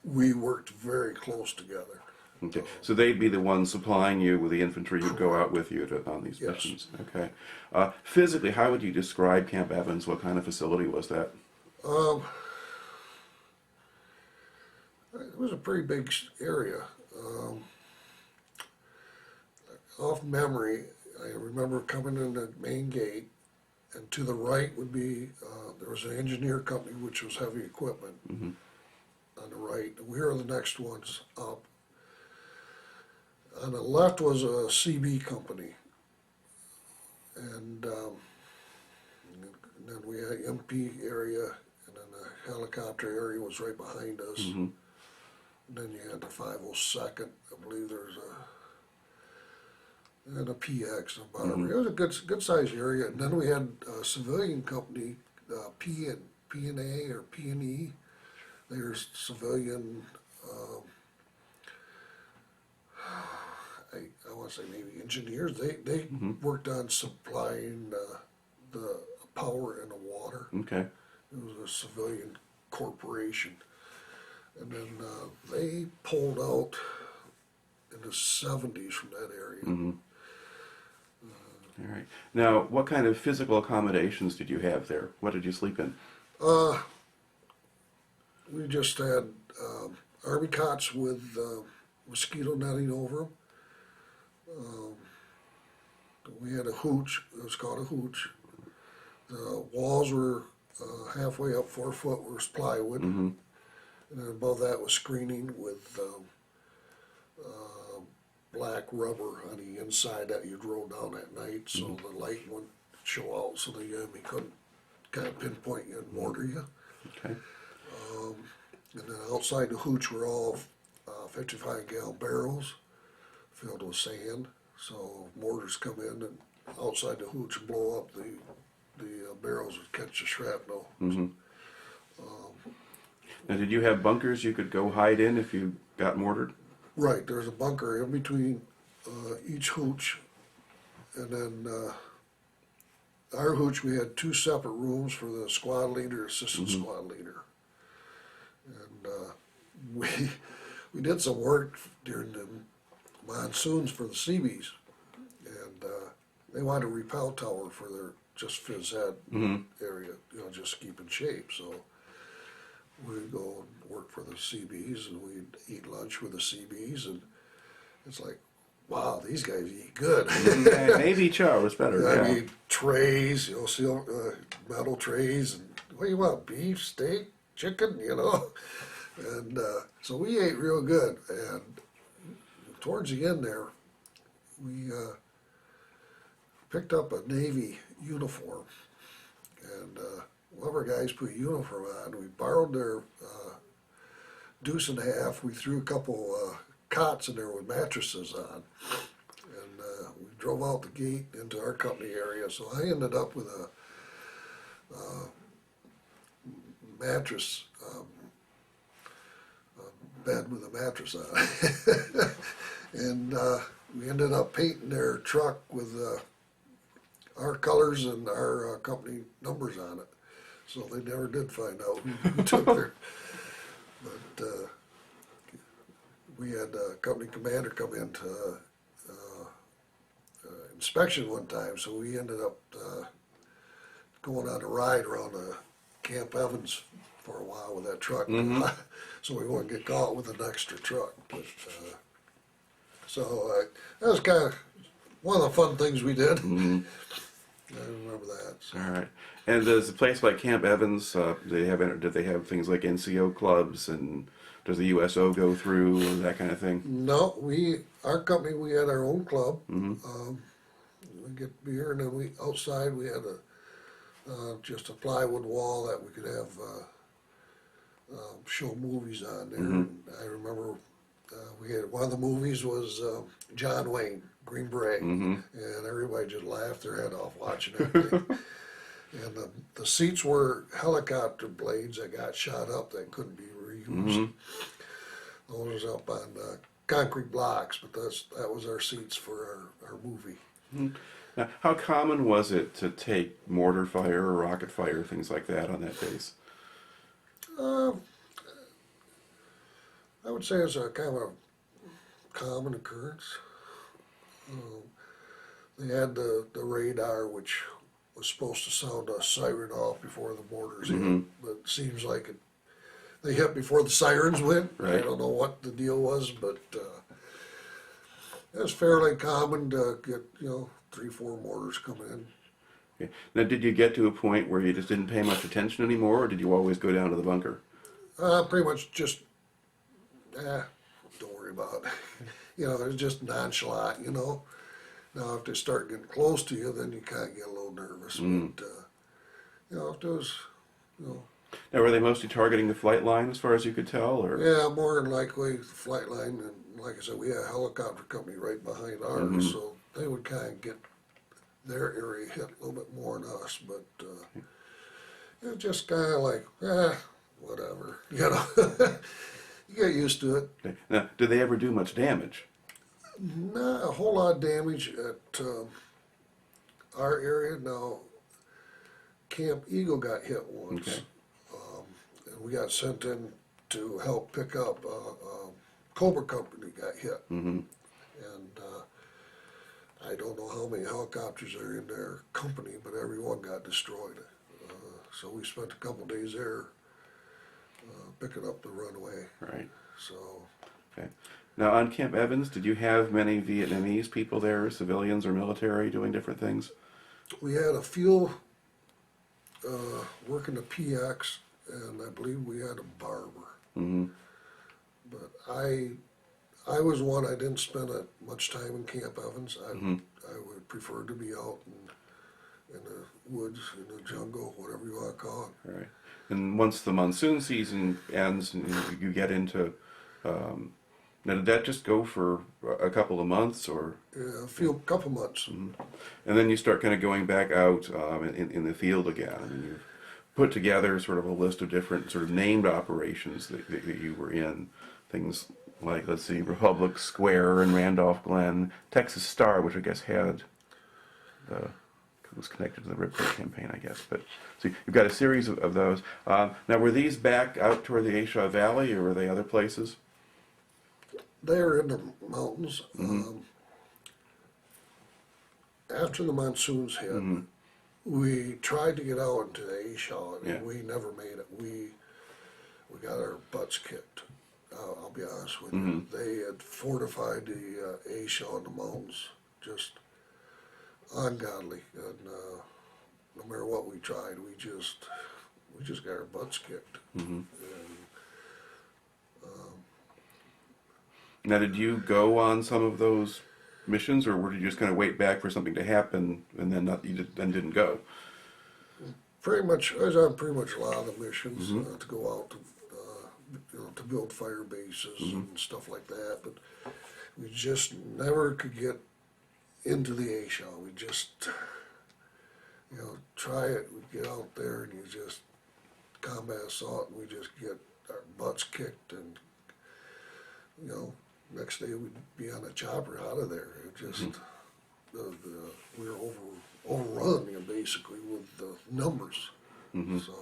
we worked very close together. Okay. So they'd be the ones supplying you with the infantry who'd go out with you on these Yes. missions. Okay. Physically, how would you describe Camp Evans? What kind of facility was that? It was a pretty big area. Off memory, I remember coming in the main gate, and to the right would be, there was an engineer company, which was heavy equipment on the right. We were the next ones up. On the left was a CB company, and then we had MP area, and then the helicopter area was right behind us. And then you had the 502nd, I believe there's and a PX and a bottom. It was a good sized area. And then we had a civilian company, P&A or P&E. There's civilian, I want to say maybe engineers. They worked on supplying the power and the water. Okay. It was a civilian corporation. And then they pulled out in the 70s from that area. All right. Now, what kind of physical accommodations did you have there? What did you sleep in? We just had army cots with mosquito netting over them. We had a hooch. It was called a hooch. The walls were halfway up, 4 foot, was plywood. And then above that was screening with black rubber on the inside that you'd roll down at night so the light wouldn't show out so the enemy couldn't kind of pinpoint you and mortar you. Okay. And then outside the hooch were all 55-gallon barrels filled with sand. So mortars come in and outside the hooch and blow up, the barrels would catch the shrapnel. Now, did you have bunkers you could go hide in if you got mortared? Right, there's a bunker in between each hooch, and then our hooch, we had 2 separate rooms for the squad leader, assistant squad leader. And we did some work during the monsoons for the Seabees, and they wanted a repel tower for their just phys ed area, just to keep in shape. So we'd go and work for the Seabees, and we'd eat lunch with the Seabees, and it's like, wow, these guys eat good. Navy chow was better. I Yeah. mean, trays, steel, metal trays, and what do you want, beef, steak, chicken, And so we ate real good, and towards the end there, we picked up a Navy uniform, and one of our guys put a uniform on. We borrowed their deuce and a half. We threw a couple cots in there with mattresses on, and we drove out the gate into our company area. So I ended up with a mattress, bed with a mattress on it. And we ended up painting their truck with our colors and our company numbers on it. So they never did find out who took their, but we had a company commander come in to inspection one time, so we ended up going on a ride around Camp Evans for a while with that truck, so we wouldn't get caught with an extra truck. But so that was kind of one of the fun things we did. I remember that. So. All right. And does a place like Camp Evans, do they have things like NCO clubs, and does the USO go through, and that kind of thing? No, our company, we had our own club. We get beer, and then outside we had just a plywood wall that we could have show movies on there. And I remember we had one of the movies was John Wayne, Green Beret, and everybody just laughed their head off watching that thing. And the seats were helicopter blades that got shot up that couldn't be reused. Those was up on concrete blocks, but that was our seats for our movie. Now, how common was it to take mortar fire or rocket fire, things like that, on that base? I would say it's a kind of a common occurrence. They had the radar, which was supposed to sound a siren off before the mortars hit, but it seems like they hit before the sirens went. Right. I don't know what the deal was, but it was fairly common to get 3-4 mortars coming in. Okay. Now, did you get to a point where you just didn't pay much attention anymore, or did you always go down to the bunker? Pretty much just, don't worry about it. It's just nonchalant, Now, if they start getting close to you, then you kind of get a little nervous. But, if there was, Now, were they mostly targeting the flight line, as far as you could tell, or? Yeah, more than likely the flight line. And like I said, we had a helicopter company right behind ours, so they would kind of get their area hit a little bit more than us. But it was just kind of like, whatever, You get used to it. Okay. Now, did they ever do much damage? Not a whole lot of damage at our area. Now, Camp Eagle got hit once. Okay. And we got sent in to help pick up. Cobra Company got hit. And I don't know how many helicopters are in their company, but every one got destroyed. So we spent a couple days there picking up the runway. Right. So. Okay. Now, on Camp Evans, did you have many Vietnamese people there, civilians or military, doing different things? We had a few working the PX, and I believe we had a barber. But I was one, I didn't spend much time in Camp Evans. I would prefer to be out in the woods, in the jungle, whatever you want to call it. Right. And once the monsoon season ends and you get into, now did that just go for a couple of months, or? Yeah, couple months. And then you start kind of going back out in the field again. I mean, you've put together sort of a list of different sort of named operations that you were in. Things like, let's see, Republic Square and Randolph Glen, Texas Star, which I guess was connected to the Ripcord campaign, I guess. But so you've got a series of those. Now, were these back out toward the Aisha Valley, or were they other places? They're in the mountains. After the monsoons hit, we tried to get out into the Aisha, and we never made it. We got our butts kicked. I'll be honest with you. They had fortified the Aisha in the mountains, just ungodly. And no matter what we tried, we just got our butts kicked. And, now, did you go on some of those missions, or were you just kind of wait back for something to happen and then then didn't go? Pretty much, I was on pretty much a lot of the missions to go out to build fire bases and stuff like that. But we just never could get into the A-shell. We just, try it. We get out there and you just combat assault, and we just get our butts kicked, and next day we'd be on a chopper out of there. It just we were overrun, basically, with the numbers. So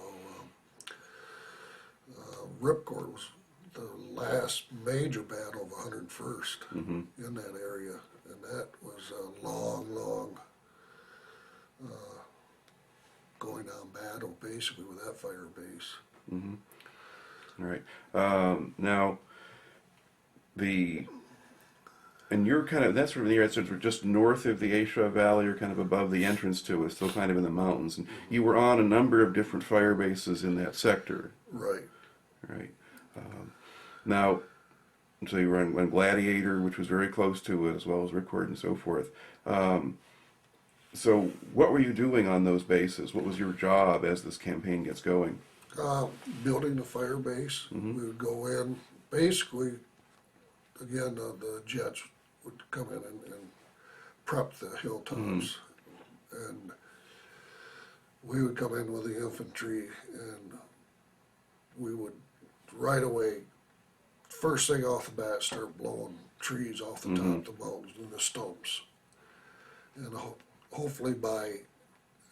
Ripcord was the last major battle of 101st in that area, and that was a long going on battle, basically, with that fire base. All right. Now, and you're kind of, that's sort of the area, sort of just north of the Aisha Valley, or kind of above the entrance to it, still kind of in the mountains. And you were on a number of different fire bases in that sector. Right. Right. Now, so you were on Gladiator, which was very close to it, as well as Ripcord and so forth. So what were you doing on those bases? What was your job as this campaign gets going? Building the fire base. We would go in, basically, again, the jets would come in and prep the hilltops. And we would come in with the infantry, and we would right away, first thing off the bat, start blowing trees off the top of the mountains and the stumps. And hopefully by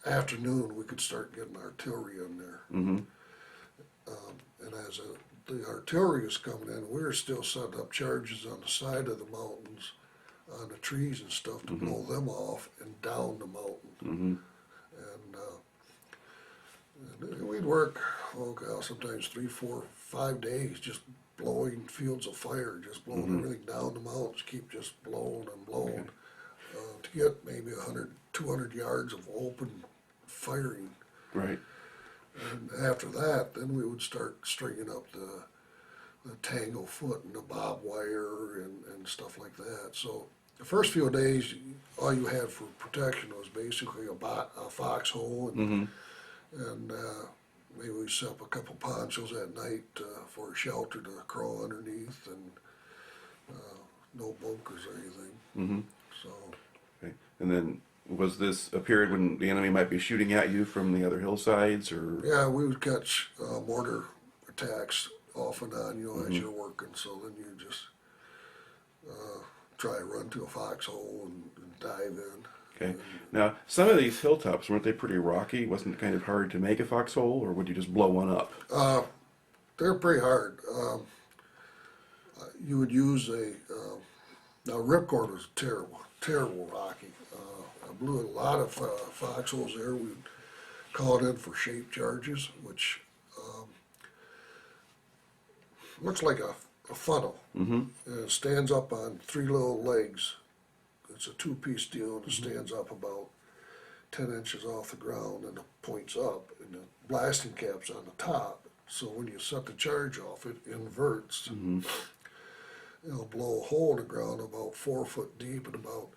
afternoon we could start getting artillery in there. And as the artillery was coming in, we were still setting up charges on the side of the mountains, on the trees and stuff, to blow them off and down the mountain. And we'd work, sometimes 3, 4, 5 days just blowing fields of fire, just blowing everything down the mountains, keep just blowing and blowing, to get maybe 100, 200 yards of open firing. Right. And after that, then we would start stringing up the tangle foot and the bob wire and stuff like that. So the first few days, all you had for protection was basically a foxhole, and maybe we set up a couple ponchos at night for shelter to crawl underneath, and no bunkers or anything. So. Okay. And then, was this a period when the enemy might be shooting at you from the other hillsides, or? Yeah, we would catch mortar attacks off and on, as you're working. So then you just try to run to a foxhole and dive in. Okay. Now, some of these hilltops, weren't they pretty rocky? Wasn't it kind of hard to make a foxhole, or would you just blow one up? They're pretty hard. You would use now Ripcord was terrible rocky. I blew a lot of foxholes there. We'd call it in for shape charges, which looks like a funnel. And it stands up on 3 little legs. It's a 2-piece deal, and it stands up about 10 inches off the ground, and it points up, and the blasting cap's on the top. So when you set the charge off, it inverts. It'll blow a hole in the ground about 4 foot deep and about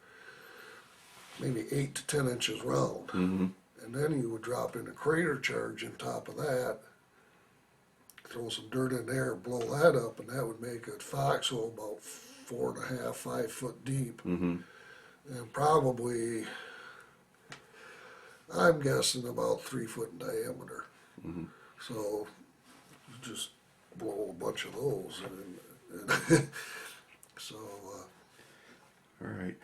maybe 8 to 10 inches round. And then you would drop in a crater charge on top of that, throw some dirt in there, blow that up, and that would make a foxhole about 4.5, 5 foot deep. And probably, I'm guessing, about 3 foot in diameter. So you just blow a bunch of those. And so. All right.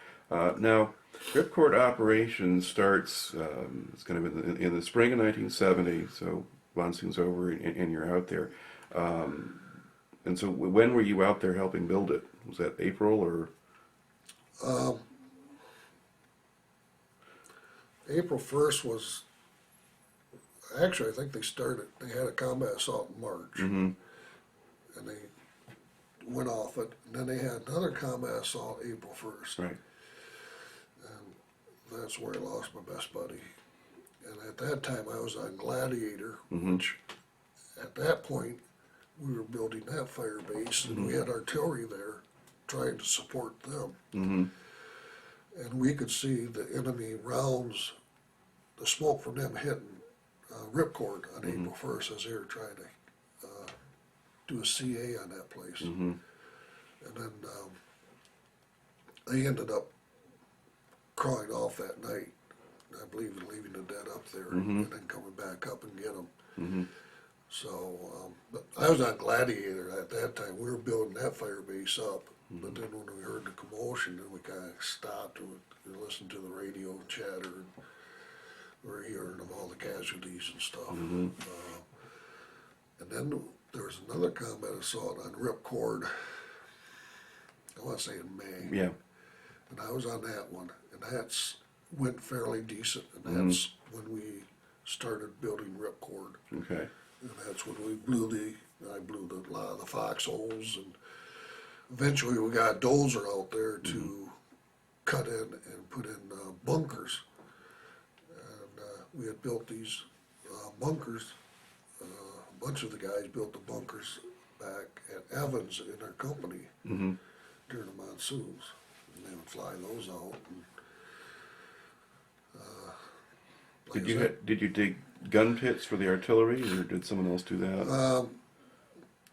Now, Ripcord operation starts, it's kind of in the spring of 1970, so monsoon's over and you're out there. And so when were you out there helping build it? Was that April, or? April 1st was, actually I think they had a combat assault in March. And they went off it, and then they had another combat assault April 1st. Right. And that's where I lost my best buddy. And at that time I was on Gladiator, which at that point we were building that fire base, and we had artillery there trying to support them. And we could see the enemy rounds, the smoke from them hitting Ripcord on April 1st as they were trying to do a CA on that place. And then they ended up crawling off that night, I believe, and leaving the dead up there, and then coming back up and get them. So, but I was on Gladiator at that time. We were building that fire base up, but then when we heard the commotion, then we kind of stopped and we listened to the radio chatter, and we were hearing of all the casualties and stuff. And then there was another combat assault on Ripcord, I want to say in May. Yeah. And I was on that one, and that's went fairly decent, and that's when we started building Ripcord. Okay. And that's when I blew a lot of the foxholes, and eventually we got a dozer out there to cut in and put in bunkers. And we had built these bunkers. A bunch of the guys built the bunkers back at Evans in our company during the monsoons, and they would fly those out. And, Did you dig gun pits for the artillery, or did someone else do that?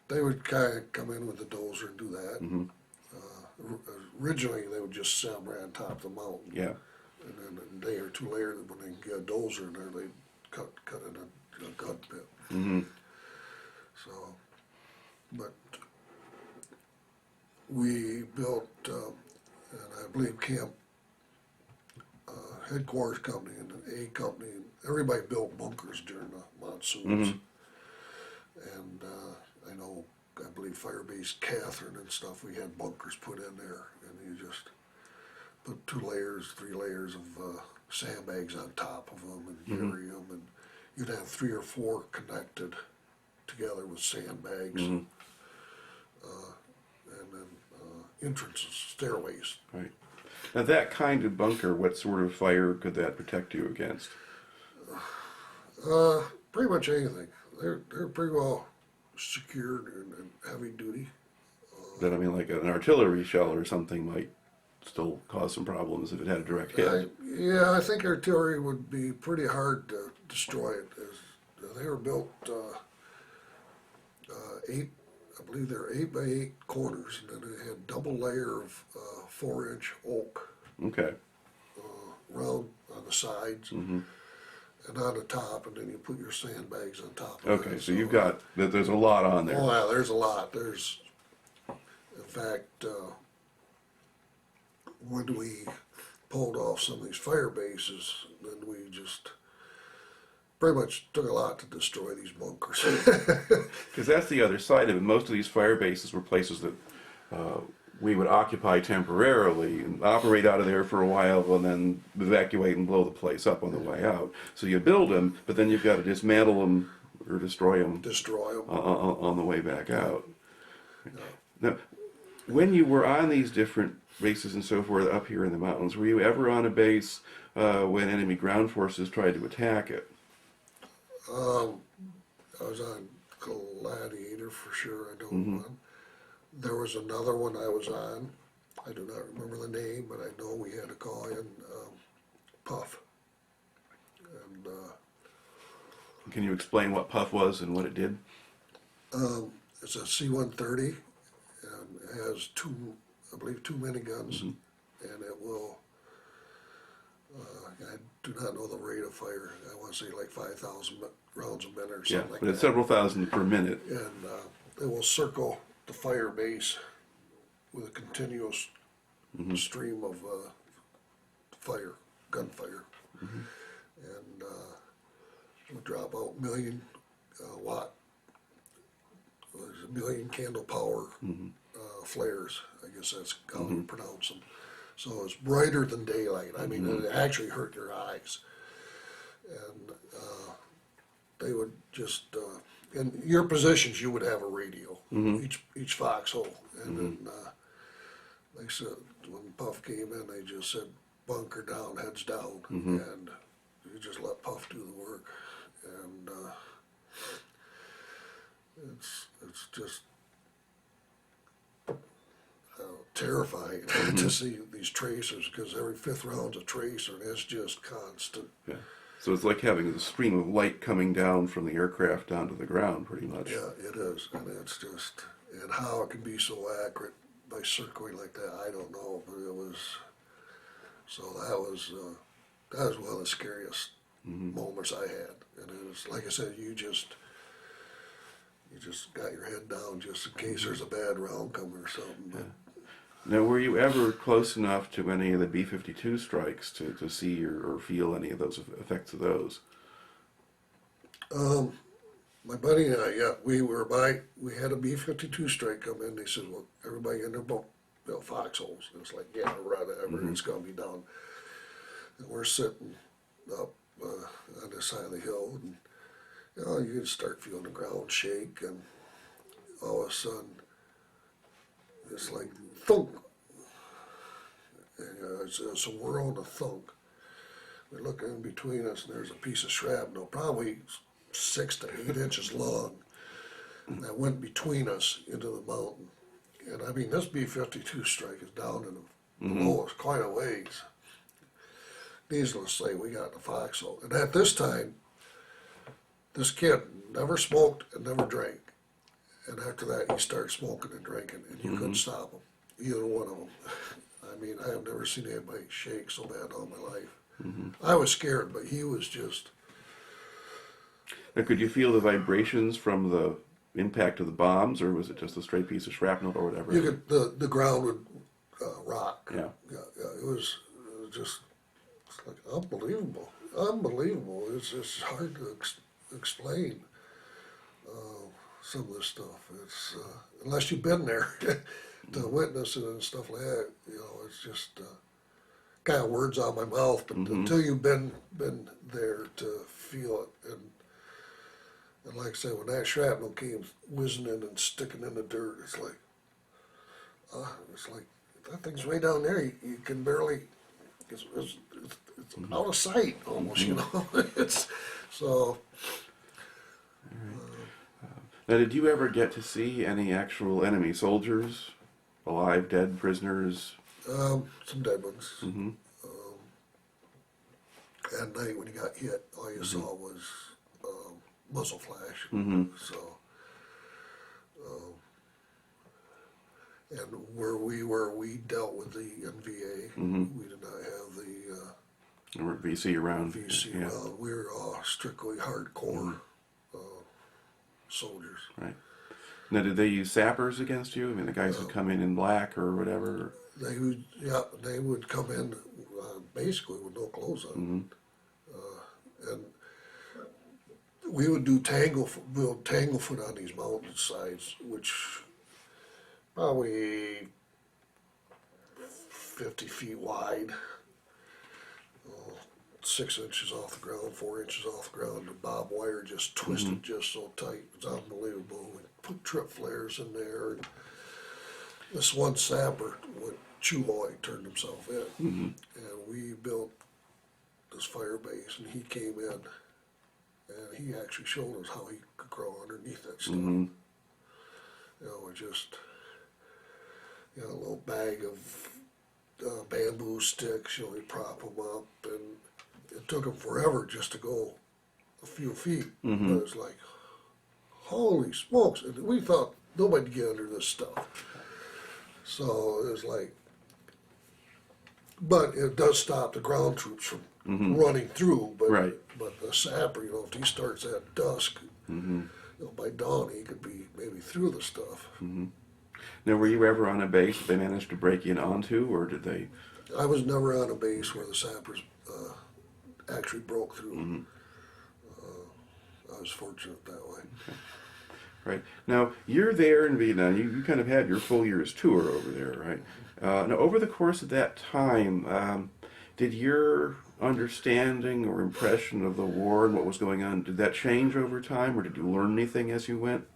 they would kind of come in with the dozer and do that. Originally, they would just set them right on top of the mountain. Yeah. And then a day or two later, when they get a dozer in there, they'd cut in a gun pit. So, but we built, and I believe camp headquarters company and an A company, and everybody built bunkers during the monsoons. And I know, I believe Firebase Catherine and stuff, we had bunkers put in there, and you just put 2 layers, 3 layers of sandbags on top of them and carry them, and you'd have 3 or 4 connected together with sandbags, and then entrances, stairways. Right. Now that kind of bunker, what sort of fire could that protect you against? Pretty much anything. They're pretty well secured and heavy duty. That I mean, like an artillery shell or something might still cause some problems if it had a direct hit. Yeah, I think artillery would be pretty hard to destroy it. They were built 8, I believe they're 8 by 8 corners, and then they had double layer of 4-inch oak. Okay. Round on the sides and on the top, and then you put your sandbags on top of it. Okay, so you've got, there's a lot on there. Oh yeah, there's a lot. There's, in fact, when we pulled off some of these fire bases, then we just pretty much took a lot to destroy these bunkers. Because that's the other side of it. Most of these fire bases were places that we would occupy temporarily and operate out of there for a while and then evacuate and blow the place up on the way out. So you build them, but then you've got to dismantle them or destroy them. On the way back out. Now, when you were on these different bases and so forth up here in the mountains, were you ever on a base when enemy ground forces tried to attack it? I was on Gladiator for sure. I know one. There was another one I was on. I do not remember the name, but I know we had to call in Puff. And can you explain what Puff was and what it did? it's a C-130, and it has 2, I believe, 2 miniguns, and it will. I do not know the rate of fire. I want to say like 5,000 rounds a minute or something like that. But it's several thousand per minute. And it will circle the fire base with a continuous stream of fire, gunfire. And it will drop out watt, there's a million candle power flares. I guess that's how you pronounce them. So it's brighter than daylight. I mean, it actually hurt your eyes. And they would just, in your positions, you would have a radio, each foxhole. And then they said, when Puff came in, they just said, bunker down, heads down. And you just let Puff do the work. And it's just terrifying to see these tracers, because every 5th round's a tracer, and it's just constant. Yeah. So it's like having a stream of light coming down from the aircraft down to the ground, pretty much. Yeah, it is, and it's just, and how it can be so accurate by circling like that, I don't know, but it was So that was one of the scariest moments I had. And it was, like I said, you just got your head down just in case there's a bad round coming or something. But, Now, were you ever close enough to any of the B-52 strikes to see or feel any of those effects of those? my buddy and I, yeah, we had a B-52 strike come in. They said, well, everybody in their boat built foxholes. And it's like, yeah, whatever, it's going to be done. And we're sitting up on the side of the hill, and you just start feeling the ground shake, and all of a sudden, it's like thunk. And, it's a whirl and a thunk. We look in between us, and there's a piece of shrapnel, probably 6 to 8 inches long, that went between us into the mountain. And I mean, this B-52 strike is down in the below us quite a ways. Needless to say, we got in the foxhole. And at this time, this kid never smoked and never drank. And after that, he started smoking and drinking, and you couldn't stop him, either one of them. I mean, I have never seen anybody shake so bad all my life. I was scared, but he was just... Now, could you feel the vibrations from the impact of the bombs, or was it just a straight piece of shrapnel or whatever? You could, the ground would rock. Yeah. It was just like unbelievable. It's just hard to explain some of this stuff. It's unless you've been there to witness it and stuff like that. It's just kind of words out of my mouth. But until you've been there to feel it, and like I said, when that shrapnel came whizzing in and sticking in the dirt, it's like that thing's way down there. You can barely. It's out of sight almost. It's so. Now, did you ever get to see any actual enemy soldiers, alive, dead, prisoners? Some dead ones. At night when you got hit, all you saw was muzzle flash. So, and where we were, we dealt with the NVA. We did not have the Or VC around? VC. Yeah. We were strictly hardcore soldiers. Right. Now, did they use sappers against you? I mean, the guys would come in black or whatever? They would come in basically with no clothes on. And we would do tanglefoot on these mountain sides, which probably 50 feet wide, 6 inches off the ground, 4 inches off the ground. The bob wire just twisted just so tight. It's unbelievable. We put trip flares in there. And this one sapper, Chuloy, turned himself in. And we built this fire base, and he came in, and he actually showed us how he could crawl underneath that stuff. Just a little bag of bamboo sticks. We prop them up, and it took him forever just to go a few feet. But it's like, holy smokes! And we thought nobody'd get under this stuff. So it was like, but it does stop the ground troops from running through. But Right. But the sapper, if he starts at dusk, by dawn he could be maybe through the stuff. Now, were you ever on a base that they managed to break in onto, or did they? I was never on a base where the sappers actually broke through. I was fortunate that way. Okay. Right. Now, you're there in Vietnam. You kind of had your full year's tour over there, right? Now, over the course of that time, did your understanding or impression of the war and what was going on, did that change over time, or did you learn anything as you went?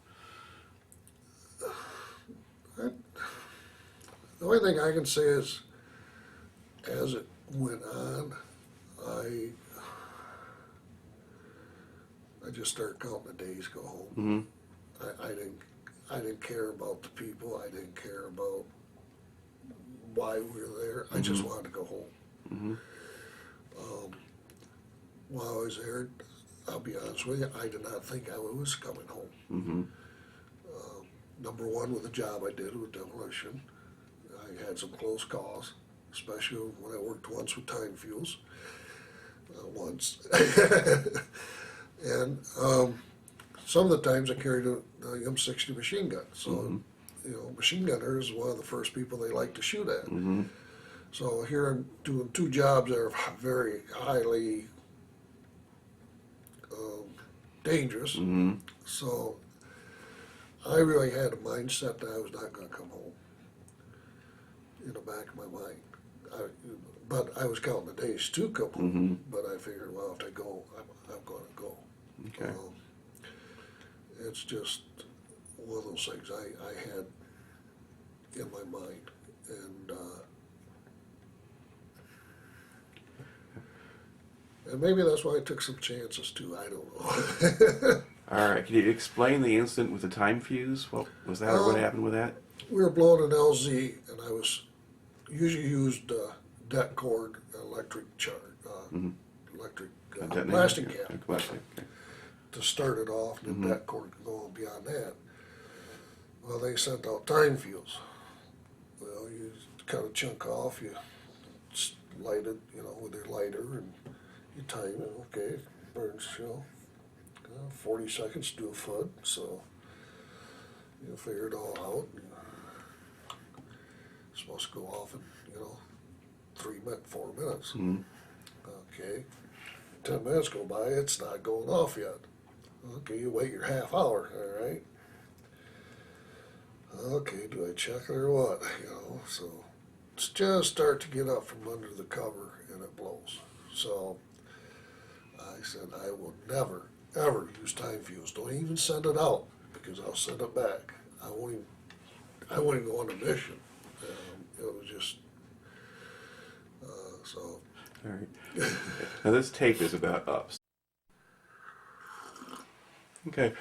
The only thing I can say is, as it went on, I just started counting the days to go home. I didn't care about the people. I didn't care about why we were there. I just wanted to go home. While I was there, I'll be honest with you, I did not think I was coming home. Number one, with the job I did with demolition, I had some close calls. especially when I worked once with time fuels. Once. And some of the times I carried a M60 machine gun. So, you know, machine gunner is one of the first people they like to shoot at. So here I'm doing two jobs that are very highly dangerous. So I really had a mindset that I was not going to come home in the back of my mind. But I was counting the days to come home. But I figured, well, if I go, I'm going to go. Okay. It's just one of those things I had in my mind. And maybe that's why I took some chances too. I don't know. All right. Can you explain the incident with the time fuse? What was that, or what happened with that? We were blowing an LZ, and I was usually used deck cord, electric blasting cap Blasting. Okay. to start it off, and the deck cord could go beyond that. Well, they sent out time fuse. Well, you cut a chunk off, you light it, you know, with your lighter, and you time it. Okay, burns, you know, 40 seconds to do a foot, so you figure it all out. It's supposed to go off in, you know, 4 minutes. Okay, 10 minutes go by, it's not going off yet. Okay, you wait your half hour, all right? Okay, do I check it or what? You know, so it's just start to get up from under the cover and it blows. So I said, I will never, ever use time fuse. Don't even send it out because I'll send it back. I won't even go on a mission. It was just, so. All right. Now this tape is about ups. Okay.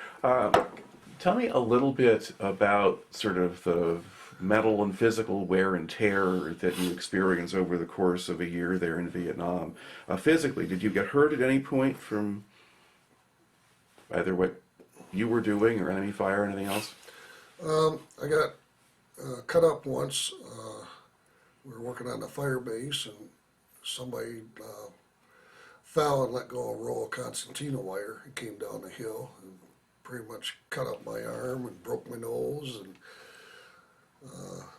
Tell me a little bit about sort of the mental and physical wear and tear that you experienced over the course of a year there in Vietnam. Physically, did you get hurt at any point from either what you were doing or enemy fire or anything else? I got cut up once. We were working on the fire base, and somebody fell and let go of a roll of concertina wire and came down the hill and pretty much cut up my arm and broke my nose, and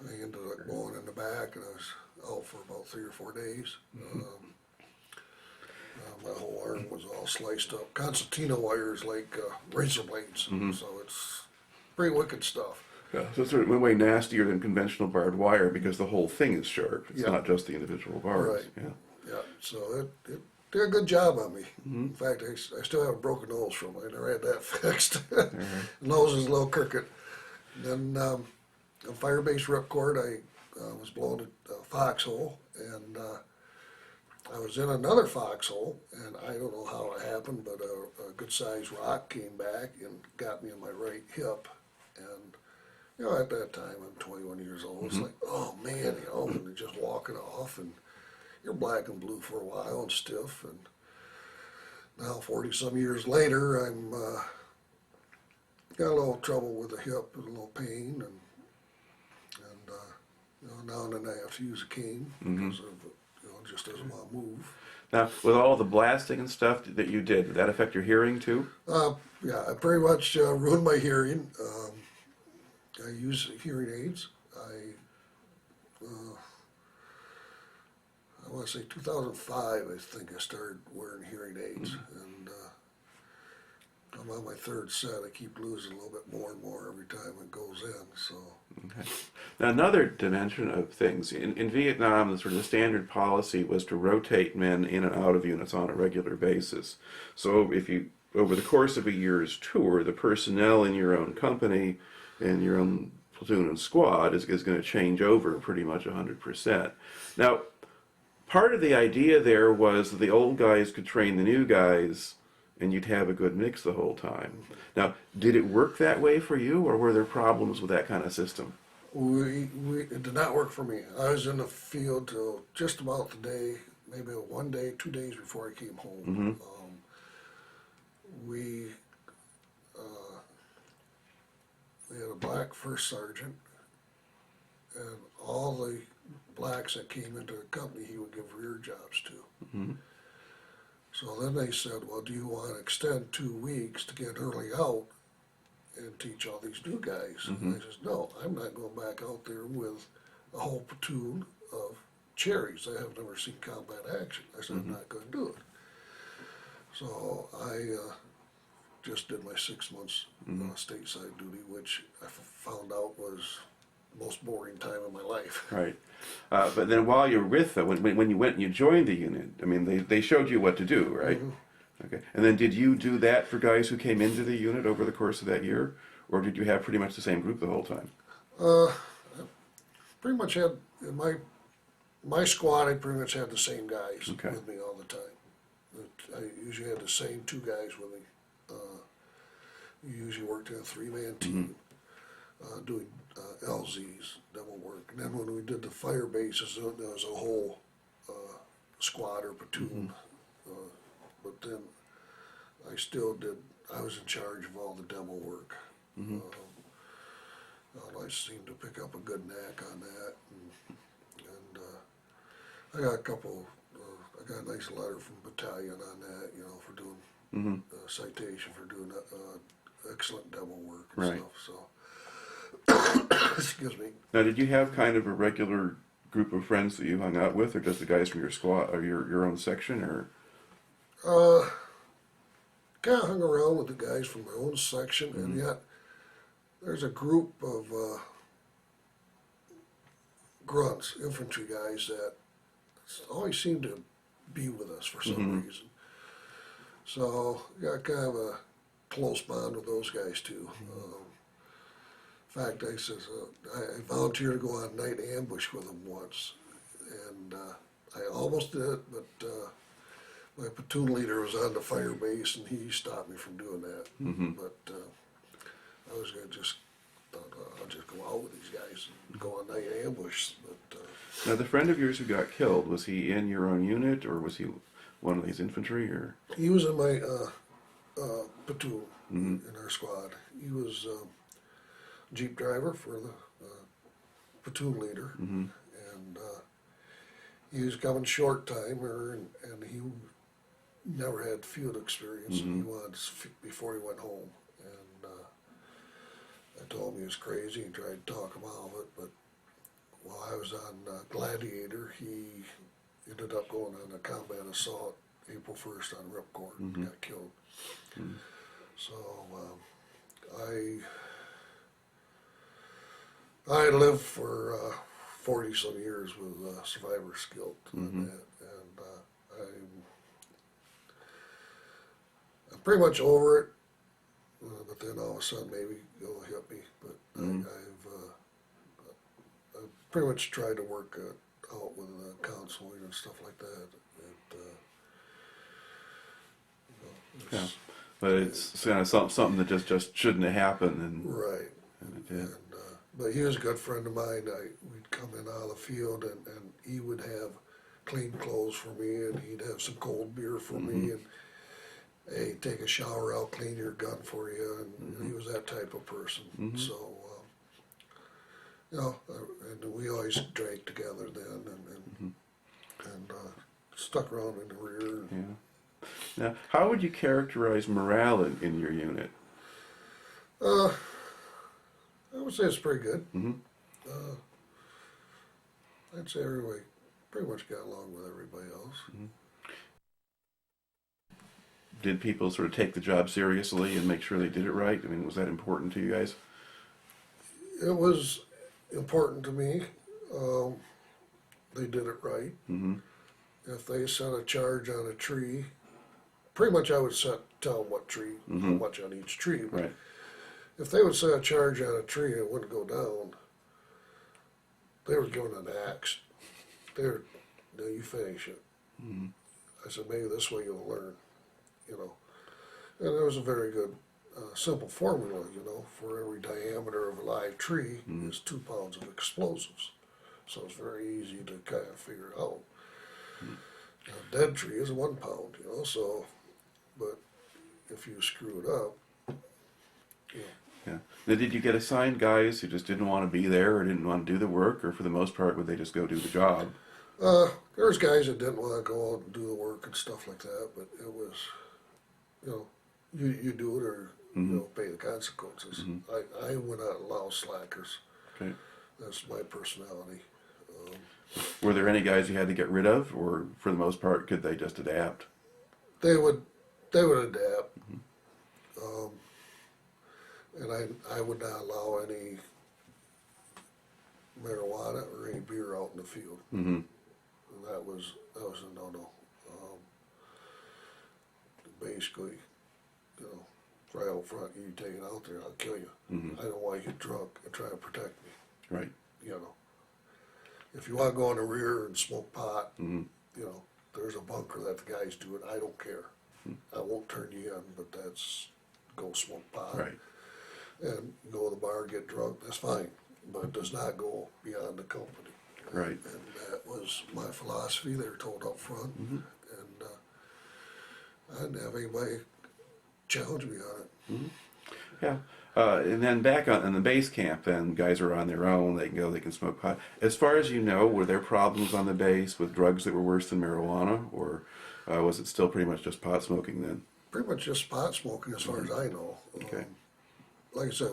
I ended up going in the back, and I was out for about 3 or 4 days. My whole arm was all sliced up. Concertina wire is like razor blades, so it's pretty wicked stuff. Yeah, so it's sort of in a way nastier than conventional barbed wire because the whole thing is sharp. It's not just the individual barbs. Right. Yeah. Yeah, so it did a good job on me. In fact, I still have a broken nose from it. I never had that fixed. Nose is a little crooked. Then on Fire Base Ripcord, I was blowing a foxhole, and I was in another foxhole, and I don't know how it happened, but a good-sized rock came back and got me in my right hip. And, you know, at that time, I'm 21 years old. It's like, oh, man, you know, and you're just walking off, and you're black and blue for a while and stiff. And now, 40-some years later, I'm got a little trouble with the hip, and a little pain, and you know, now and then I have to use a cane because of, you know, it just doesn't want to move. Now, with all the blasting and stuff that you did that affect your hearing too? Yeah, I pretty much ruined my hearing. I use hearing aids. I want to say 2005, I think I started wearing hearing aids, and I'm on my third set. I keep losing a little bit more and more every time it goes in. So. Okay. Now, another dimension of things in Vietnam, the sort of the standard policy was to rotate men in and out of units on a regular basis. So, if you over the course of a year's tour, the personnel in your own company and your own platoon and squad is going to change over pretty much 100%. Now, part of the idea there was that the old guys could train the new guys and you'd have a good mix the whole time. Now, did it work that way for you, or were there problems with that kind of system? It did not work for me. I was in the field till just about the day, maybe 1 day, 2 days before I came home. We had a black first sergeant, and all the blacks that came into the company he would give rear jobs to. Mm-hmm. So then they said, well, do you want to extend 2 weeks to get early out and teach all these new guys? Mm-hmm. And I said, no, I'm not going back out there with a whole platoon of cherries. I have never seen combat action. I said, I'm not going to do it. So I just did my 6 months stateside duty, which I found out was the most boring time of my life. Right. But then while you were with them, when you went and you joined the unit, I mean, they showed you what to do, right? Mm-hmm. Okay. And then did you do that for guys who came into the unit over the course of that year? Or did you have pretty much the same group the whole time? Pretty much had, in my squad, I pretty much had the same guys Okay. with me all the time. I usually had the same 2 guys with me. We usually worked in a 3-man team, doing LZs, demo work. And then when we did the fire bases, there was a whole squad or platoon. But then I still did, I was in charge of all the demo work. I seemed to pick up a good knack on that. And I got a couple, I got a nice letter from battalion on that, you know, for doing citation for doing excellent demo work and Right. stuff. So, excuse me. Now, did you have kind of a regular group of friends that you hung out with, or just the guys from your squad, or your own section, or? Kind of hung around with the guys from my own section, and yet there's a group of grunts, infantry guys that always seem to be with us for some reason. So got kind of a close bond with those guys too. In fact, I volunteered to go on night ambush with them once, and I almost did it, but my platoon leader was on the fire base, and he stopped me from doing that. But I was gonna just thought I'll just go out with these guys and go on night ambush. But Now, the friend of yours who got killed, was he in your own unit, or was he one of these infantry, or? he was in my platoon in our squad. He was jeep driver for the platoon leader, and he was coming short timer, and he never had field experience. He wanted before he went home, and I told him he was crazy and tried to talk him out of it. But while I was on Gladiator, he ended up going on a combat assault April 1st on Ripcord and got killed. So I lived for 40 some years with survivor's guilt on that, and I'm pretty much over it. But then all of a sudden maybe it'll hit me. But I've pretty much tried to work out with counseling and stuff like that. And, Yeah. But it's kind of something that just shouldn't have happened, and right. and it did. And, but he was a good friend of mine. We'd come in out of the field, and he would have clean clothes for me, and he'd have some cold beer for me, and hey, take a shower, I'll clean your gun for you, and he was that type of person. So, you know, and we always drank together then, and stuck around in the rear. Yeah. Now, how would you characterize morale in your unit? I would say it's pretty good. I'd say everybody pretty much got along with everybody else. Did people sort of take the job seriously and make sure they did it right? I mean, was that important to you guys? It was important to me. They did it right. If they set a charge on a tree, pretty much I would tell them what tree, how much on each tree. But Right. if they would set a charge on a tree and it wouldn't go down, they were given an axe. No, you finish it. I said, maybe this way you'll learn, you know. And there was a very good, simple formula, you know, for every diameter of a live tree is 2 pounds of explosives. So it's very easy to kind of figure out. A dead tree is 1 pound, you know, so, but if you screw it up, you know. Yeah. Now, did you get assigned guys who just didn't want to be there or didn't want to do the work, or for the most part, would they just go do the job? There's guys that didn't want to go out and do the work and stuff like that, but it was, you know, you do it or you know, pay the consequences. I would not allow slackers. Okay. That's my personality. Were there any guys you had to get rid of, or for the most part, could they just adapt? They would adapt, and I would not allow any marijuana or any beer out in the field. And that was a no-no. Basically, you know, right out front, you take it out there, I'll kill you. I don't want you to get drunk and try to protect me. Right. You know, if you want to go in the rear and smoke pot, you know, there's a bunker that the guys do it. I don't care. I won't turn you in, but that's go smoke pot. Right. And go to the bar and get drunk. That's fine, but it does not go beyond the company. Right. And that was my philosophy. They were told up front, and I didn't have anybody challenge me on it. Yeah. And then back in the base camp, then guys are on their own. They can go. They can smoke pot. As far as you know, were there problems on the base with drugs that were worse than marijuana, or was it still pretty much just pot smoking then? Pretty much just pot smoking, as far as I know. Okay. Like I said,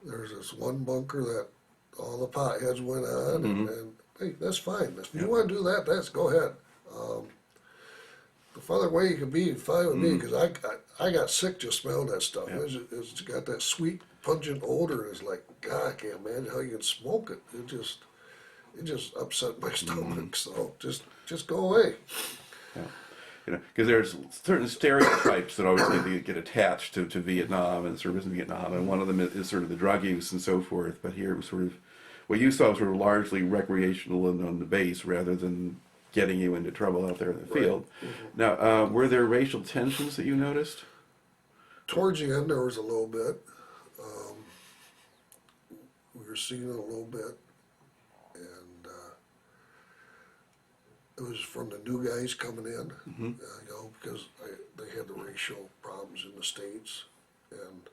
there's this one bunker that all the potheads went on, and hey, that's fine. If you want to do that, go ahead. The farther away you can be, fine with me, because I got sick just smelling that stuff. Yeah. It's got that sweet, pungent odor. It's like, God, I can't imagine how you can smoke it. It just upset my stomach. So just go away. Yeah. You know, because there's certain stereotypes that always get attached to Vietnam and service in Vietnam, and one of them is sort of the drug use and so forth. But here it was sort of, what you saw was sort of largely recreational and on the base rather than getting you into trouble out there in the field. Now, were there racial tensions that you noticed? Towards the end, there was a little bit. We were seeing it a little bit, and it was from the new guys coming in, you know, because they had the racial problems in the States, and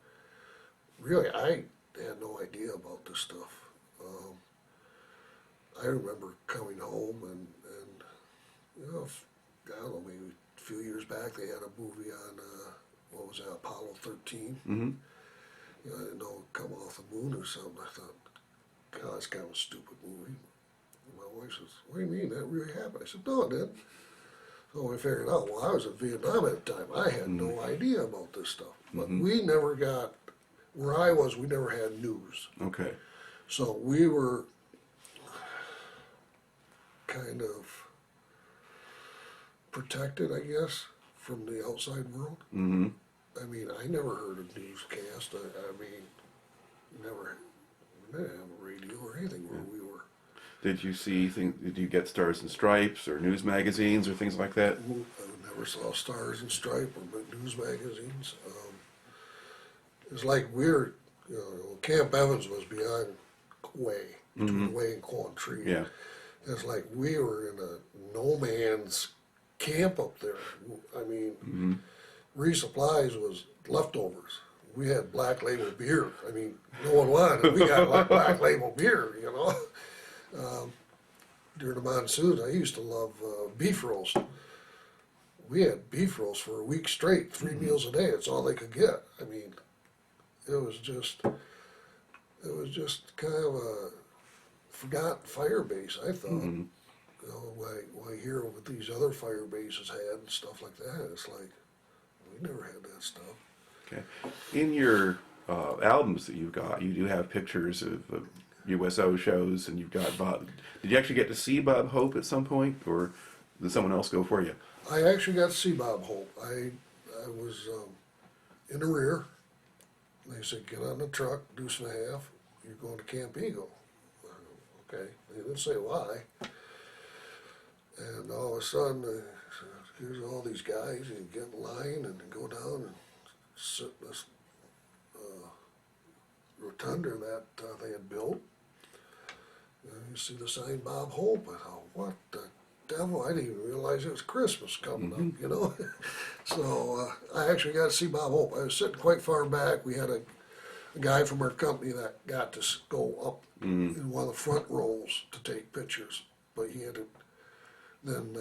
really, I had no idea about this stuff. I remember coming home and you know, I don't know, maybe a few years back they had a movie on, what was that, Apollo 13? You know, I didn't know it would come off the moon or something. I thought, God, that's kind of a stupid movie. And my wife says, what do you mean, that really happened? I said, no, it didn't. So we figured out, well, I was in Vietnam at the time. I had no idea about this stuff. But we never got, where I was, we never had news. Okay. So we were kind of protected, I guess, from the outside world. I mean, I never heard a newscast. I mean, we didn't have a radio or anything where we were. Did you see things? Did you get Stars and Stripes or news magazines or things like that? I never saw Stars and Stripe or news magazines. It's like we're, you know, Camp Evans was beyond Way, between Way and Quan Tree. Yeah. It's like we were in a no man's camp up there. I mean, resupplies was leftovers. We had Black Label beer. I mean, no one wanted it. We got like Black Label beer, you know. During the monsoons, I used to love beef roast. We had beef roast for a week straight, 3 meals a day. It's all they could get. I mean, it was just kind of a forgotten fire base, I thought. You know, why hear what these other fire bases had and stuff like that. It's like, we never had that stuff. Okay. In your albums that you've got, you do have pictures of USO shows, and you've got Bob. Did you actually get to see Bob Hope at some point, or did someone else go for you? I actually got to see Bob Hope. I was in the rear. They said, get on the truck, deuce and a half, you're going to Camp Eagle. Okay, they didn't say why. And all of a sudden, here's all these guys, you get in line and go down and sit in this rotunda that they had built. And you see the sign Bob Hope. I thought, what the devil? I didn't even realize it was Christmas coming up, you know? So I actually got to see Bob Hope. I was sitting quite far back. We had a guy from our company that got to go up in one of the front rows to take pictures, but he had to then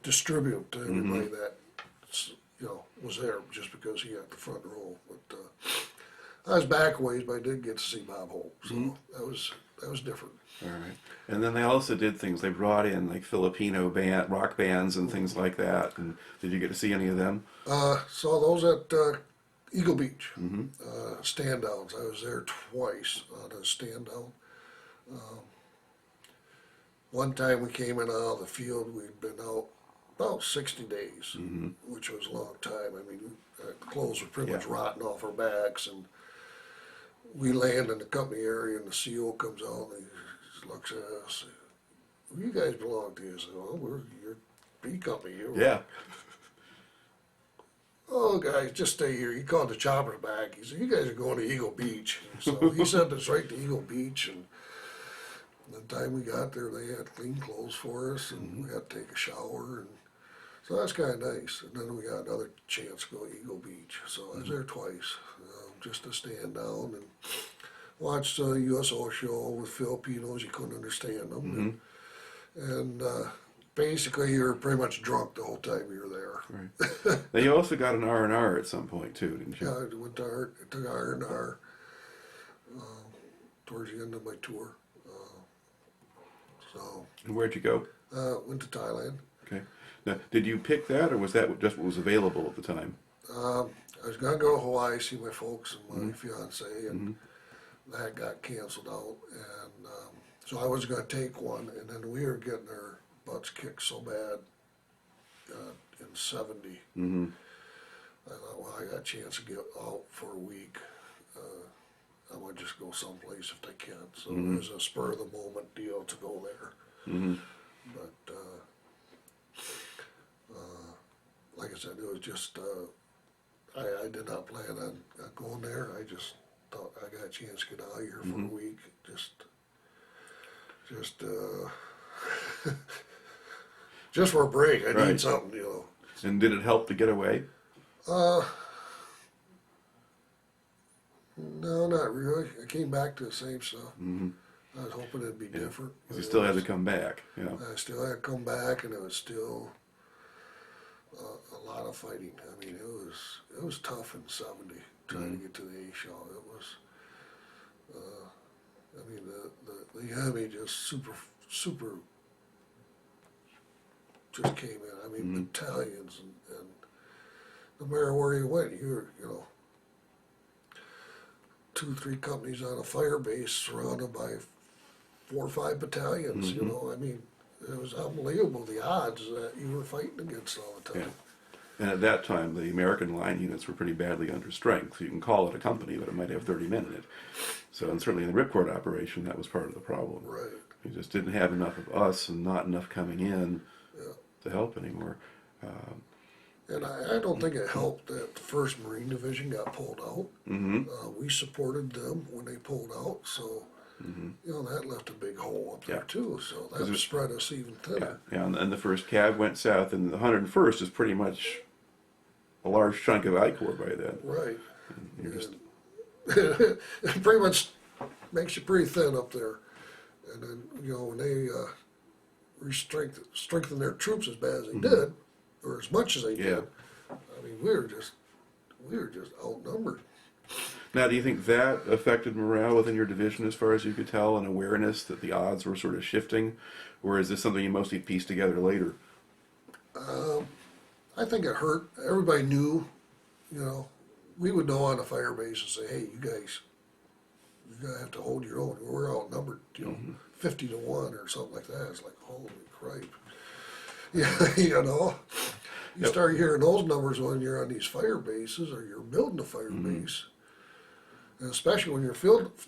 distribute to everybody that was there just because he got the front row. But I was back ways, but I did get to see Bob Hope, so that was different. All right. And then they also did things. They brought in like Filipino rock bands and things like that. And did you get to see any of them? Saw those at Eagle Beach, stand downs. I was there twice on a stand down. One time we came in out of the field, we'd been out about 60 days, which was a long time. I mean, clothes were pretty much rotting off our backs, and we land in the company area, and the CO comes out and he looks at us. Who you guys belong to? I said, well, we're your B company. Yeah. Oh, guys, just stay here. He called the chopper back. He said, you guys are going to Eagle Beach. So he sent us right to Eagle Beach, and the time we got there, they had clean clothes for us, and we had to take a shower, and so that's kind of nice. And then we got another chance to go to Eagle Beach. So I was there twice, just to stand down and watch the USO show with Filipinos. You couldn't understand them, and basically you were pretty much drunk the whole time you were there. Right. Now you also got an R&R at some point too, didn't you? Yeah, I went to R&R towards the end of my tour. And where'd you go? Went to Thailand. Okay. Now, did you pick that, or was that just what was available at the time? I was gonna go to Hawaii, see my folks and my fiance, and that got canceled out. And so I was gonna take one, and then we were getting our butts kicked so bad in '70. I thought, well, I got a chance to get out for a week. I would just go someplace if I can. So it was a spur of the moment deal to go there. But like I said, it was just I did not plan on going there. I just thought I got a chance to get out of here for a week. Just for a break. I need something, And did it help to get away? No, not really. I came back to the same stuff. I was hoping it'd be different. Because you still had to come back. I still had to come back, and it was still a lot of fighting. I mean, it was tough in '70 trying to get to the A shell. It was. I mean, the enemy just super just came in. I mean, battalions and no matter where you went, you were 2-3 companies on a fire base surrounded by 4 or 5 battalions. I mean, it was unbelievable the odds that you were fighting against all the time. Yeah. And at that time, the American line units were pretty badly under strength. You can call it a company, but it might have 30 men in it. So, and certainly in the Ripcord operation, that was part of the problem. Right. You just didn't have enough of us and not enough coming in to help anymore. And I don't think it helped that the 1st Marine Division got pulled out. We supported them when they pulled out, so that left a big hole up there too. So that spread us even thinner. Yeah, and the 1st Cav went south, and the 101st is pretty much a large chunk of I Corps by then. Right. You're just it pretty much makes you pretty thin up there. And then when they strengthen their troops as bad as they did, or as much as they did, I mean, we were just outnumbered. Now, do you think that affected morale within your division as far as you could tell, and awareness that the odds were sort of shifting, or is this something you mostly pieced together later? I think it hurt. Everybody knew, we would know on a fire base and say, hey, you guys, you're gonna have to hold your own. We're outnumbered, 50 to 1 or something like that. It's like, holy crap. Yeah, you start hearing those numbers when you're on these fire bases or you're building a fire base. And especially when you're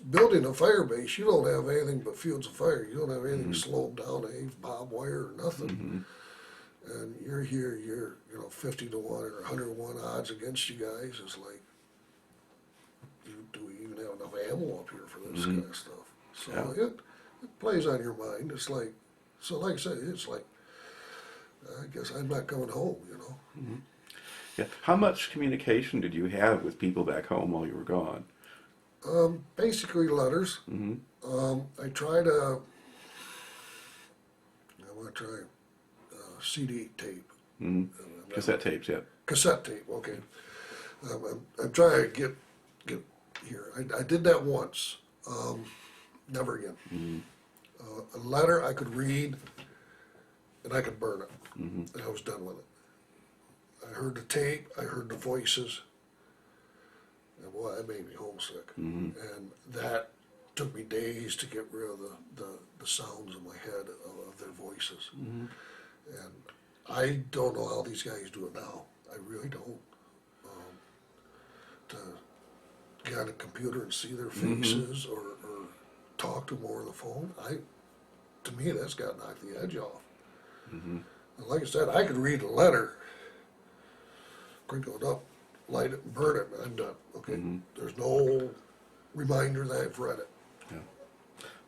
building a fire base, you don't have anything but fields of fire. You don't have anything slowed down, any barbed wire or nothing. And you're here, you're 50 to 1 or 101 odds against you guys. It's like, do we even have enough ammo up here for this kind of stuff? So it plays on your mind. It's like, so like I said, it's like, I guess I'm not coming home, Yeah. How much communication did you have with people back home while you were gone? Basically letters. I tried I want to try CD tape. Cassette tapes, yeah. Cassette tape, okay. I'm trying to get here. I did that once. Never again. A letter I could read and I could burn it. And I was done with it. I heard the tape, I heard the voices, and boy, that made me homesick. And that took me days to get rid of the sounds in my head of their voices. And I don't know how these guys do it now. I really don't. To get on a computer and see their faces or talk to them over the phone, to me, that's got to knock the edge off. And like I said, I could read a letter, crinkle it up, light it, and burn it, and I'm done. Okay, there's no reminder that I've read it. Yeah.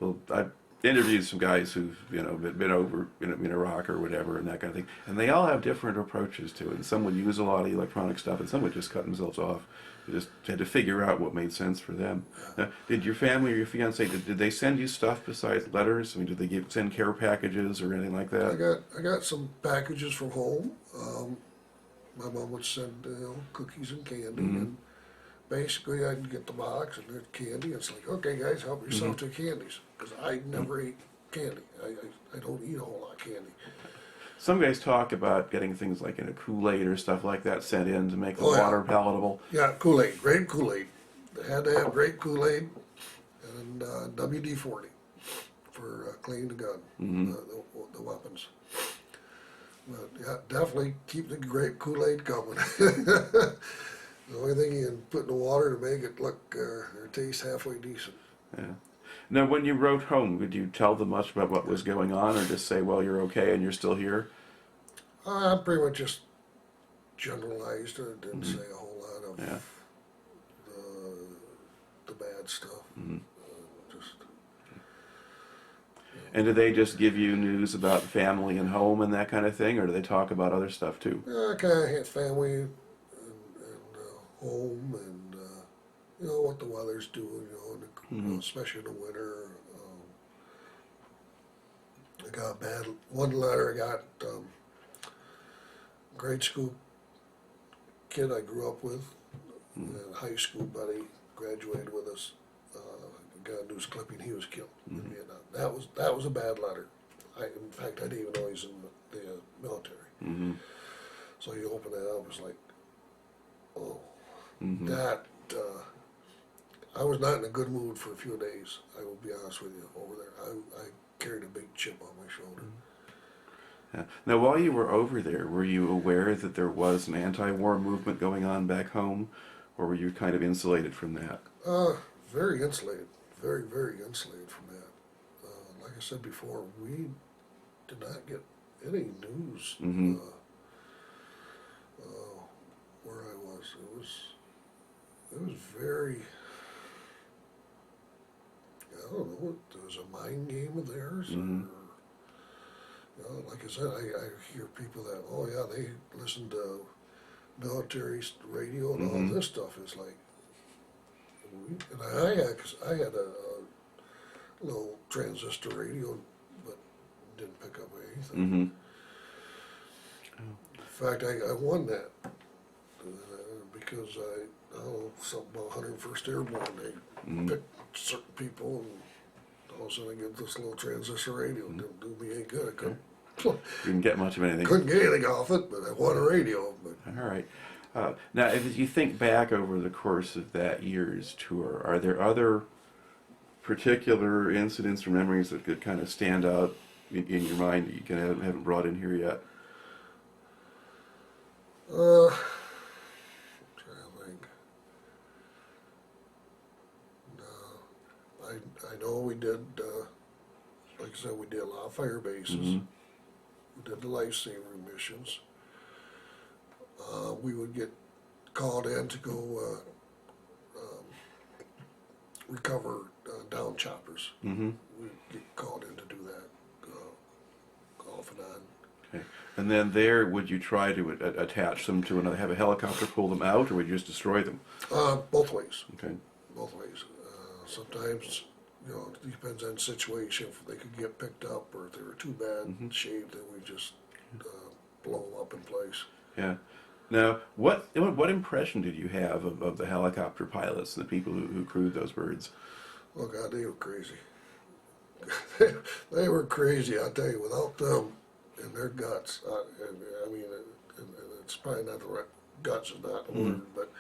Well, I've interviewed some guys who've been over in Iraq or whatever and that kind of thing, and they all have different approaches to it. And some would use a lot of electronic stuff, and some would just cut themselves off. They just had to figure out what made sense for them. Now, did your family or your fiance did they send you stuff besides letters? I mean, did they send care packages or anything like that? I got some packages from home. My mom would send cookies and candy, and basically I'd get the box and there's candy. It's like, okay, guys, help yourself to candies, because I never ate candy. I don't eat a whole lot of candy. Some guys talk about getting things like Kool-Aid or stuff like that sent in to make the water palatable. Yeah, Kool-Aid, grape Kool-Aid. They had to have grape Kool-Aid and WD-40 for cleaning the gun, the weapons. But yeah, definitely keep the grape Kool-Aid coming. The only thing you can put in the water to make it look or taste halfway decent. Yeah. Now, when you wrote home, would you tell them much about what was going on, or just say, well, you're okay and you're still here? I pretty much just generalized it. Didn't say a whole lot of the bad stuff. And do they just give you news about family and home and that kind of thing, or do they talk about other stuff too? Kind of had family and home and what the weather's doing, especially in the winter. I got one letter I got, grade school kid I grew up with, high school buddy, graduated with us, got a news clipping, he was killed in Vietnam. That was a bad letter. In fact, I didn't even know he was in the military. So you open that up, it's like, oh, that, I was not in a good mood for a few days, I will be honest with you, over there. I carried a big chip on my shoulder. Yeah. Now, while you were over there, were you aware that there was an anti-war movement going on back home, or were you kind of insulated from that? Very insulated, very, very insulated from that. Like I said before, we did not get any news where I was. It was very, I don't know, it was a mind game of theirs, or, like I said, I hear people that, oh yeah, they listen to military radio and all this stuff. It's like, and I had a little transistor radio, but didn't pick up anything. In fact, I won that because I don't know, something about 101st Airborne. They picked certain people, and all of a sudden I get this little transistor radio. It didn't do me any good. I couldn't. Didn't get much of anything. Couldn't get anything off it, but I won a radio. But all right. Now, if you think back over the course of that year's tour, are there other particular incidents or memories that could kind of stand out in your mind that you haven't brought in here yet? I'm trying to think. No, I know we did. Like I said, we did a lot of fire bases. We did the lifesaver missions. We would get called in to go recover down choppers. We'd get called in to do that off and on. Okay. And then there, would you try to attach them to another, have a helicopter pull them out, or would you just destroy them? Both ways. Okay. Both ways. Sometimes, you know, it depends on the situation. If they could get picked up, or if they were too bad shape, then we just blow them up in place. Yeah. Now, what impression did you have of the helicopter pilots, the people who crewed those birds? Oh God, they were crazy. They were crazy, I'll tell you. Without them and their guts, I mean, it's probably not the right, guts is not the word, but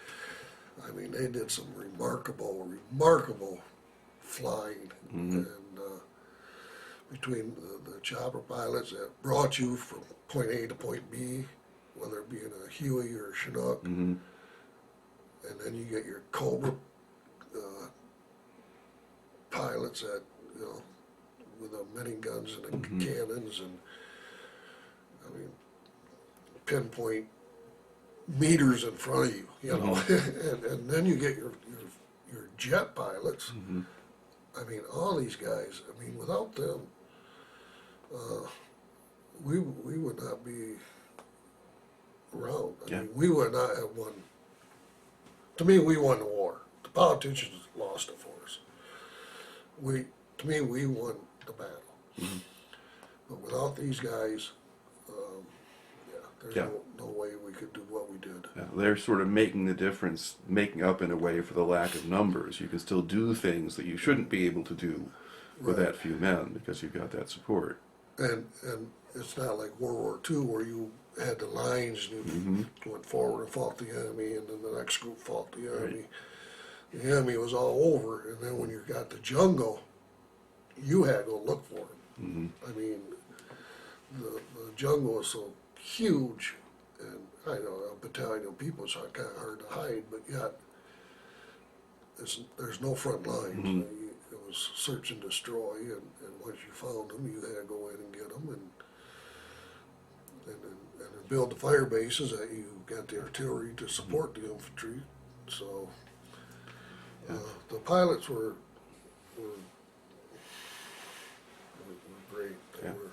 I mean, they did some remarkable flying. And between the chopper pilots that brought you from point A to point B, whether it be in a Huey or a Chinook, and then you get your Cobra pilots that, you know, with the mini guns and the cannons, and I mean, pinpoint meters in front of you, you know, and then you get your jet pilots. I mean, all these guys. I mean, without them, we would not be around. I mean, we would not have won. To me, we won the war. The politicians lost it for us. To me, we won the battle. But without these guys, there's no way we could do what we did. Yeah, they're sort of making the difference, making up in a way for the lack of numbers. You can still do things that you shouldn't be able to do with that few men because you've got that support. And it's not like World War II where you had the lines and you went forward and fought the enemy, and then the next group fought the enemy. The enemy was all over, and then when you got the jungle, you had to go look for them. I mean, the jungle was so huge, and I know a battalion of people, so it's kind of hard to hide, but yet there's no front lines. It was search and destroy, and once you found them, you had to go in and get them, and build the fire bases that you got the artillery to support the infantry. So the pilots were great. They were.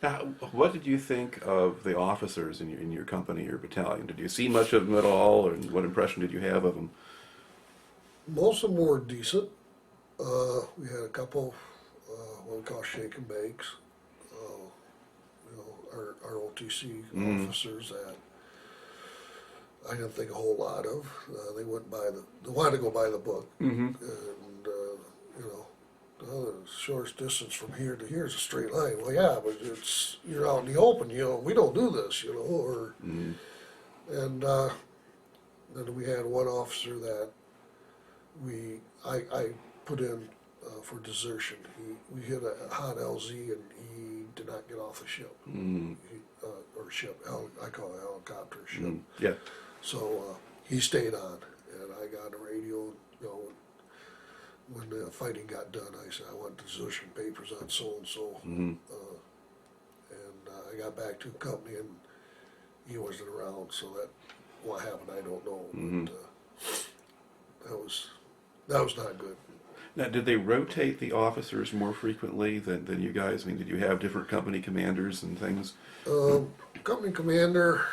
Now, what did you think of the officers in your company or battalion? Did you see much of them at all, and what impression did you have of them? Most of them were decent. We had a couple, what we call shake and bakes. You know, our OTC officers that I didn't think a whole lot of. They wanted to go by the book, and you know, the shortest distance from here to here is a straight line. Well, yeah, but you're out in the open. You know, we don't do this. You know, or and then we had one officer that I put in for desertion. We hit a hot LZ and he did not get off the ship. Or ship, I call it a helicopter ship. Yeah. So he stayed on, and I got a radio. You know, when the fighting got done, I said I want desertion papers on so and so, and I got back to the company, and he wasn't around. So what happened, I don't know. But that was not good. Now, did they rotate the officers more frequently than you guys? I mean, did you have different company commanders and things? Company commander,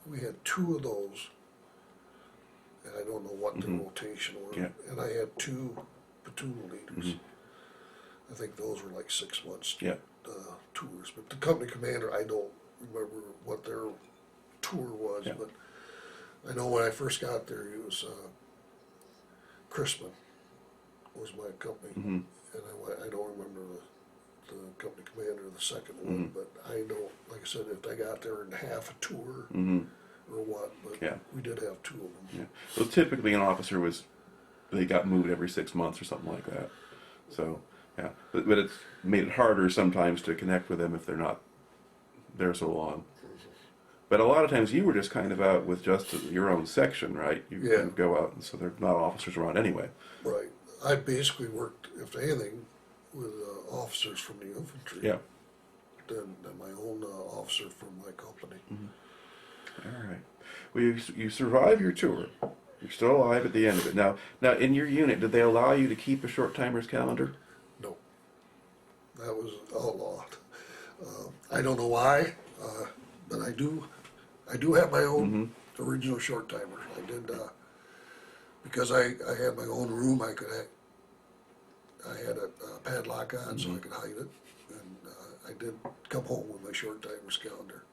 we had two of those, and I don't know what the rotation was. Yeah. And I had two platoon leaders. I think those were like 6 months tours. But the company commander, I don't remember what their tour was, but I know when I first got there, he was Chrisman was my company, and I don't remember the company commander of the second one, but I know, like I said, if I got there in half a tour or what, but we did have two of them. Yeah. Well, typically an officer they got moved every 6 months or something like that. So, yeah. But it's made it harder sometimes to connect with them if they're not there so long. But a lot of times you were just kind of out with just your own section, right? You kind of go out, and so there are not officers around anyway. Right. I basically worked, if anything, with officers from the infantry. Yeah. Than my own officer from my company. All right. Well, you survive your tour. You're still alive at the end of it. Now, in your unit, did they allow you to keep a short timers calendar? No. That was outlawed. I don't know why, but I do have my own original short timer. I did, because I had my own room, I had a padlock on so I could hide it. And I did come home with my short timer's calendar.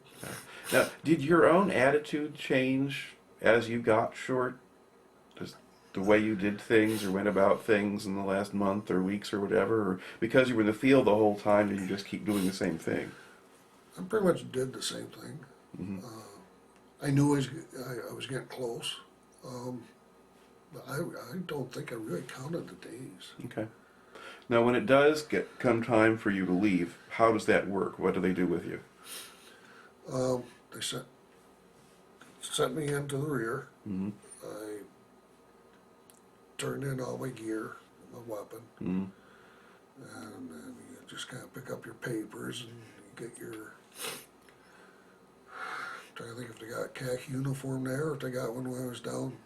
Now, did your own attitude change as you got short? Just the way you did things or went about things in the last month or weeks or whatever? Or because you were in the field the whole time, did you just keep doing the same thing? I pretty much did the same thing. I knew I was getting close. But I don't think I really counted the days. Okay. Now, when it does come time for you to leave, how does that work? What do they do with you? They sent me into the rear. I turned in all my gear, my weapon, and then you just kind of pick up your papers and you get your. Trying to think if they got a khaki uniform there or if they got one when I was down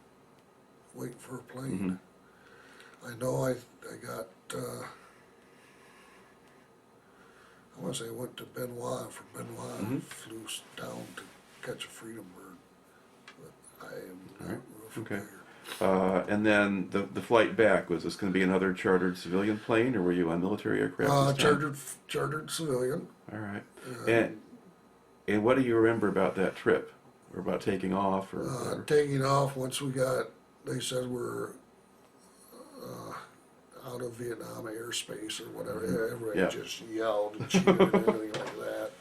waiting for a plane. I know I got. I want to say I went to Benoit. From Benoit, I flew down to catch a Freedom Bird, but I am not real familiar. And then the flight back, was this going to be another chartered civilian plane, or were you on military aircraft this time? Chartered civilian. All right. And what do you remember about that trip, or about taking off, or whatever? Taking off once they said we're out of Vietnam airspace or whatever. Everybody just yelled and cheered and everything like that.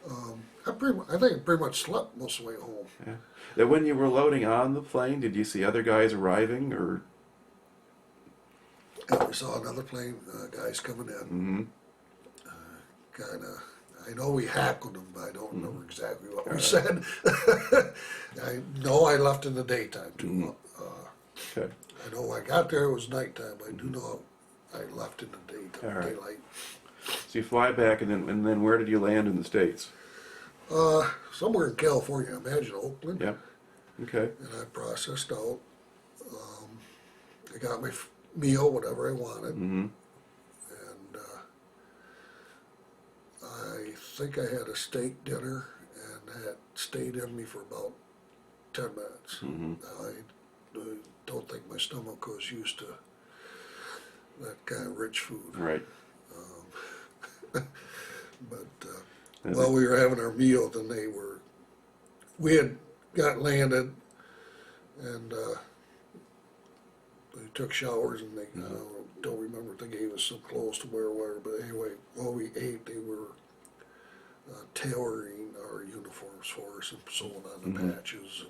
I think I pretty much slept most of the way home. Yeah. Now, when you were loading on the plane, did you see other guys arriving, or? And we saw another plane, guys coming in. Kind of. I know we hackled them, but I don't remember exactly what we said. I know I left in the daytime too. Okay. I know I got there, it was nighttime, but I do know I left in the daytime, daylight. So you fly back, and then where did you land in the States? Somewhere in California, I imagine Oakland. Yeah. Okay. And I processed out. I got my meal, whatever I wanted. And I think I had a steak dinner and had stayed in me for about 10 minutes. I don't think my stomach was used to that kind of rich food. Right. But while we were having our meal, then we had got landed, and we took showers, and they, I don't remember if they gave us some clothes to wear or whatever, but anyway, while we ate, they were tailoring our uniforms for us and sewing on the patches,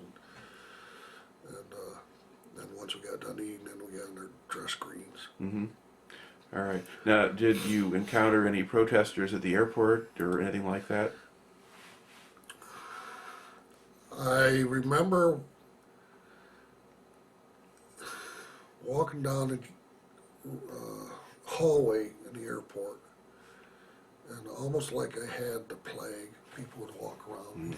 and then once we got done eating, then we got in our dress greens. All right. Now, did you encounter any protesters at the airport or anything like that? I remember walking down the hallway in the airport, and almost like I had the plague, people would walk around me.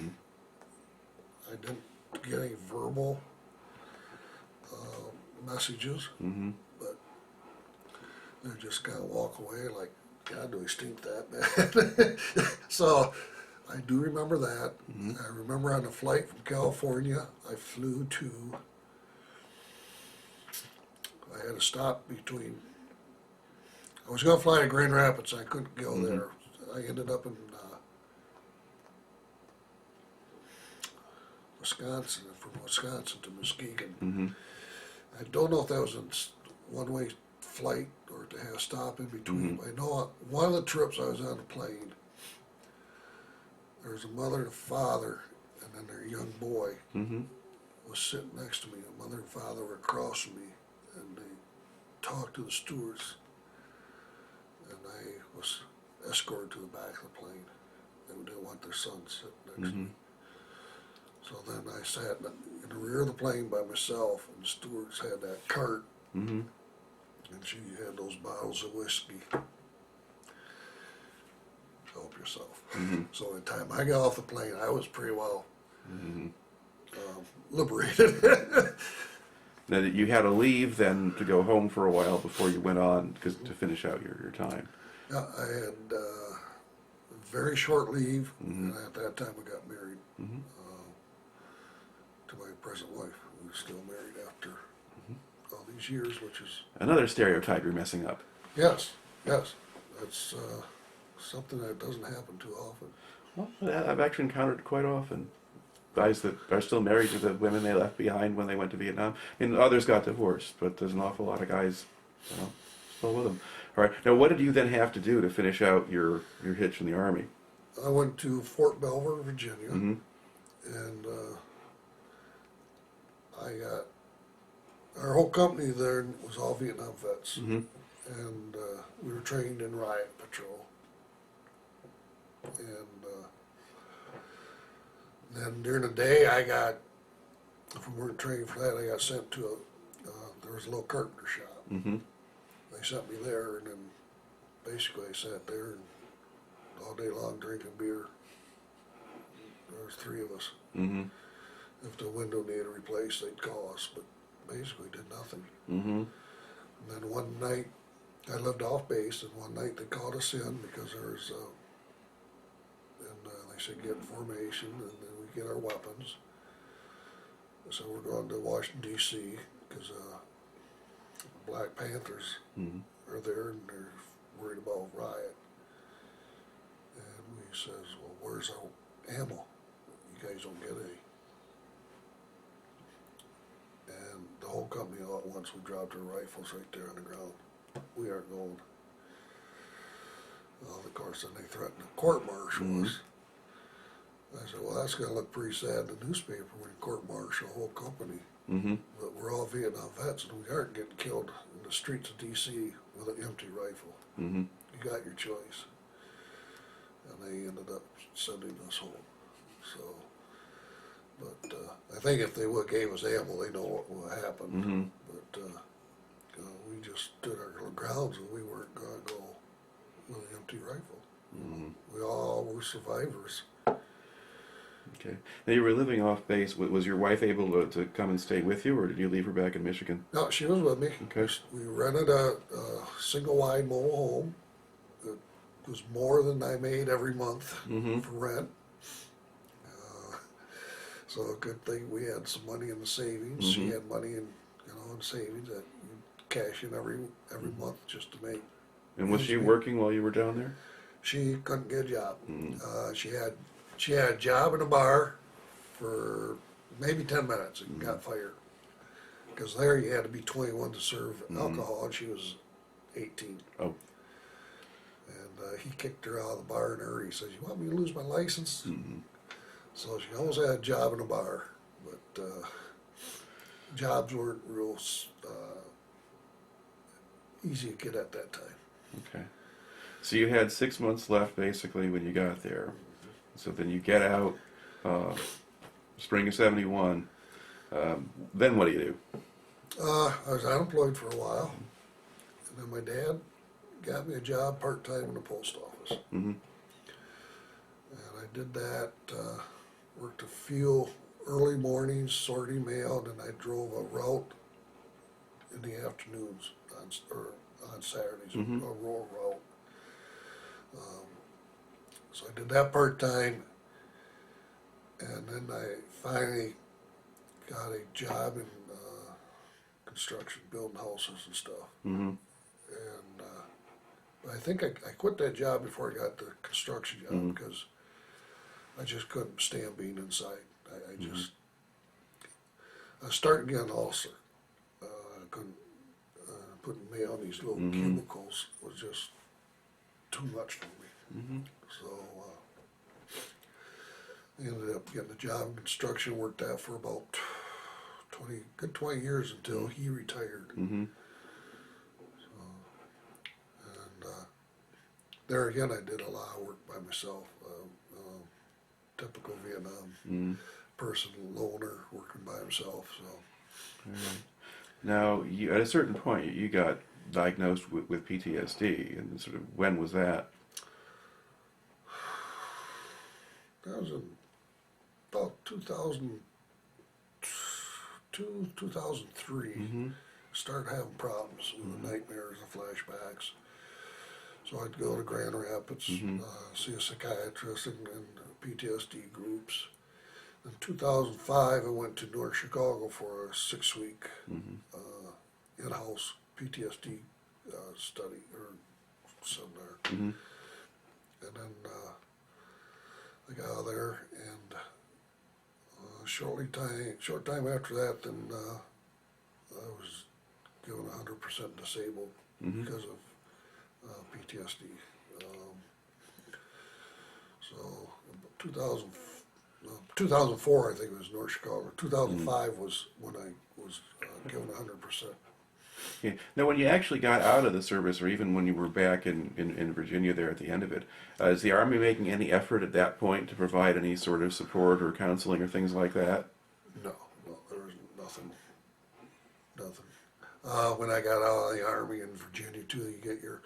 I didn't get any verbal messages, but they just kind of walk away like, God, do we stink that bad? So I do remember that. I remember on the flight from California, I flew to, I had a stop between, I was going to fly to Grand Rapids, I couldn't go there. I ended up in Wisconsin, from Wisconsin to Muskegon. I don't know if that was a one-way flight or to have a stop in between. I know one of the trips I was on a plane, there was a mother and a father, and then their young boy was sitting next to me. The mother and father were across from me, and they talked to the stewards, and I was escorted to the back of the plane. They didn't want their son sitting next to me. So then I sat in the rear of the plane by myself, and the stewards had that cart, and she had those bottles of whiskey. Help yourself. So by the time I got off the plane, I was pretty well liberated. Now, you had to leave then to go home for a while before you went on to finish out your time. Yeah, I had very short leave, and at that time we got married to my present wife. We're still married after all these years, which is Another stereotype you're messing up. yes, yes. That's something that doesn't happen too often. Well, I've actually encountered it quite often. Guys that are still married to the women they left behind when they went to Vietnam. I mean, others got divorced, but there's an awful lot of guys, still with them. All right. Now, what did you then have to do to finish out your hitch in the Army? I went to Fort Belvoir, Virginia, Mm-hmm. and I got our whole company there was all Vietnam vets, Mm-hmm. and we were trained in riot patrol. And then during the day, if we weren't trained for that, I got sent to there was a little carpenter shop. Mm-hmm. They sent me there, and then basically I sat there and all day long drinking beer. There was three of us. Mm-hmm. If the window needed replaced, they'd call us, but basically did nothing. Mm-hmm. And then one night, I lived off base, and one night they called us in because there was, they said get in formation, and then we get our weapons. So we're going to Washington, D.C., because Black Panthers are there, and they're worried about riot. And we says, well, where's our ammo? You guys don't get any. And the whole company all at once, we dropped our rifles right there on the ground. We aren't going. Well, of course, then they threatened to court-martial us. I said, well, that's going to look pretty sad in the newspaper when you court-martial a whole company. Mm-hmm. But we're all Vietnam vets, and we aren't getting killed in the streets of D.C. with an empty rifle. Mm-hmm. You got your choice. And they ended up sending us home. So, but I think if they would have gave us ammo, they know what would have happened. Mm-hmm. But we just stood our grounds, and we weren't going to go with an empty rifle. Mm-hmm. We all were survivors. Okay. Now you were living off base. Was your wife able to come and stay with you, or did you leave her back in Michigan? No, she was with me. Okay. We rented a single wide mobile home. It was more than I made every month for rent. So a good thing we had some money in the savings. She had money in savings that you cash in every month just to make. And was she working while you were down there? She couldn't get a job. She had a job in a bar for maybe 10 minutes and got fired. Because there you had to be 21 to serve alcohol, and she was 18. Oh. And he kicked her out of the bar in a hurry. He says, you want me to lose my license? So she almost had a job in a bar. But jobs weren't real easy to get at that time. Okay. So you had 6 months left, basically, when you got there. So then you get out, spring of '71. Then what do you do? I was unemployed for a while. And then my dad got me a job part-time in the post office. Mm-hmm. And I did that, worked a few early mornings sorting mail, and I drove a route in the afternoons on Saturdays, a rural route. So I did that part-time, and then I finally got a job in construction, building houses and stuff. Mm-hmm. And but I think I quit that job before I got the construction job because I just couldn't stand being inside. I just I was starting to get an ulcer. I couldn't putting me on these little cubicles was just too much for me. So I ended up getting a job in construction. Worked that for about 20 years until he retired. Mm-hmm. And there again, I did a lot of work by myself. Typical Vietnam person, loner, working by himself. So. Now, at a certain point, you got diagnosed with PTSD, and sort of when was that? That was in about 2002, 2003. Started having problems with the nightmares, the flashbacks. So I'd go to Grand Rapids, see a psychiatrist and PTSD groups. In 2005, I went to North Chicago for a 6-week in-house PTSD study or seminar. And then I got out of there, and short time after that, then I was given 100% disabled because of PTSD. So 2004, I think it was North Chicago. 2005 was when I was given 100%. Yeah. Now, when you actually got out of the service, or even when you were back in Virginia there at the end of it, is the Army making any effort at that point to provide any sort of support or counseling or things like that? No, there was nothing. When I got out of the Army in Virginia too, you get your,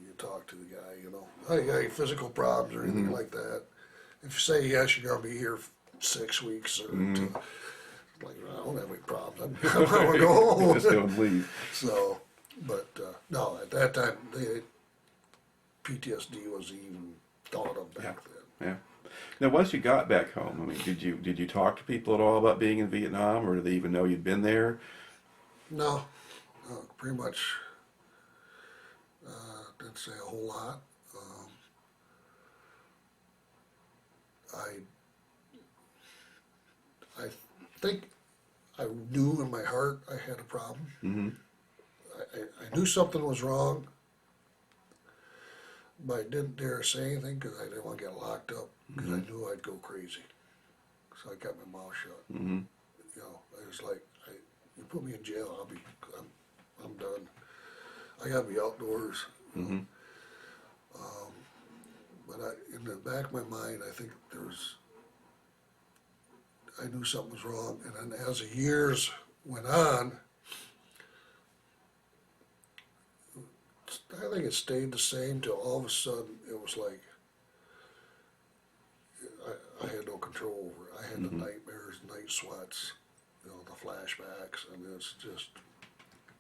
you talk to the guy, you know, hey, you got any physical problems or anything like that. If you say yes, you're gonna be here 6 weeks or two. Like, I don't have any problems. I'm gonna go home. Just don't leave. So, but no, at that time, PTSD was even thought of back then. Yeah. Now, once you got back home, I mean, did you talk to people at all about being in Vietnam, or did they even know you'd been there? No, pretty much didn't say a whole lot. I think I knew in my heart I had a problem. I knew something was wrong, but I didn't dare say anything because I didn't want to get locked up because I knew I'd go crazy. So I kept my mouth shut. You know, I was like, you put me in jail, I'm done. I got to be outdoors. You know? But in the back of my mind, I think I knew something was wrong. And then as the years went on, I think it stayed the same till all of a sudden it was like I had no control over it. I had the nightmares, night sweats, you know, the flashbacks, and it's just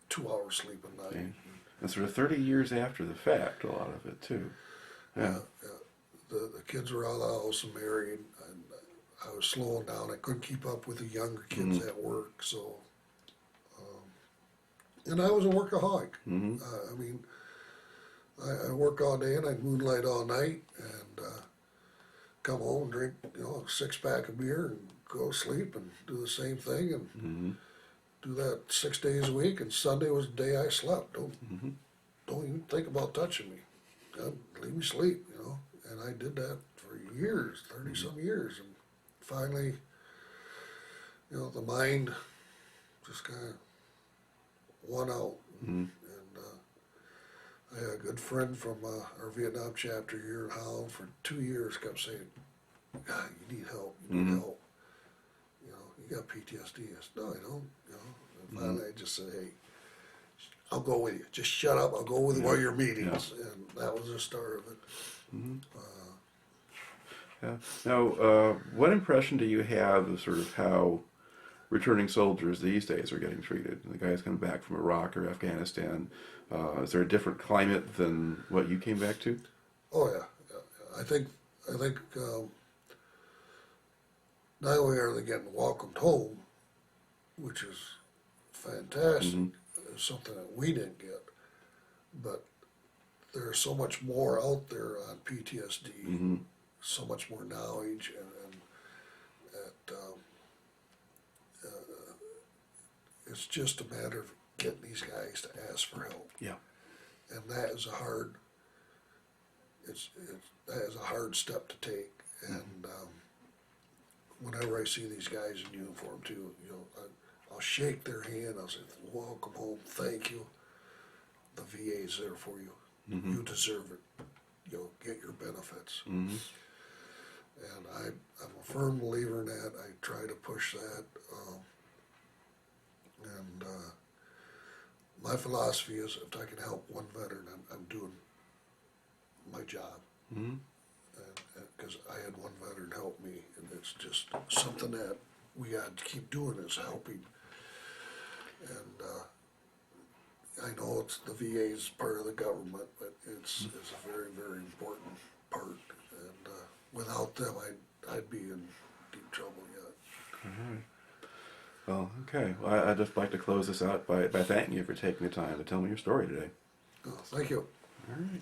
2 hours sleep a night. Okay. And sort of 30 years after the fact, a lot of it too. Yeah. The kids were out of the house and married, and I was slowing down. I couldn't keep up with the younger kids at work, so. And I was a workaholic. I mean, I work all day and I'd moonlight all night and come home and drink, you know, a 6-pack of beer and go to sleep and do the same thing and do that 6 days a week. And Sunday was the day I slept. Don't even think about touching me. God, leave me sleep, you know. And I did that for years, 30-some years, and finally, you know, the mind just kind of won out. And I had a good friend from our Vietnam chapter here in Holland for 2 years kept saying, God, you need help, you need help. You know, you got PTSD. I said, no, I don't, you know. And finally I just said, hey, I'll go with you. Just shut up, I'll go with one of your meetings. And that was the start of it. Now, what impression do you have of sort of how returning soldiers these days are getting treated? The guys coming back from Iraq or Afghanistan, is there a different climate than what you came back to? Oh yeah, I think not only are they getting welcomed home, which is fantastic, something that we didn't get, but there's so much more out there on PTSD, so much more knowledge, and it's just a matter of getting these guys to ask for help. Yeah. And that is a hard, that is a hard step to take. And whenever I see these guys in uniform too, you know, I'll shake their hand, I'll say, welcome home, thank you. The VA is there for you. You deserve it. You know, get your benefits. And I'm a firm believer in that. I try to push that. My philosophy is if I can help one veteran, I'm doing my job. Because I had one veteran help me, and it's just something that we got to keep doing is helping. And I know it's the VA's part of the government, but it's a very, very important part. And without them, I'd be in deep trouble yet. Well, okay. Well, I'd just like to close this out by thanking you for taking the time to tell me your story today. Thank you. All right.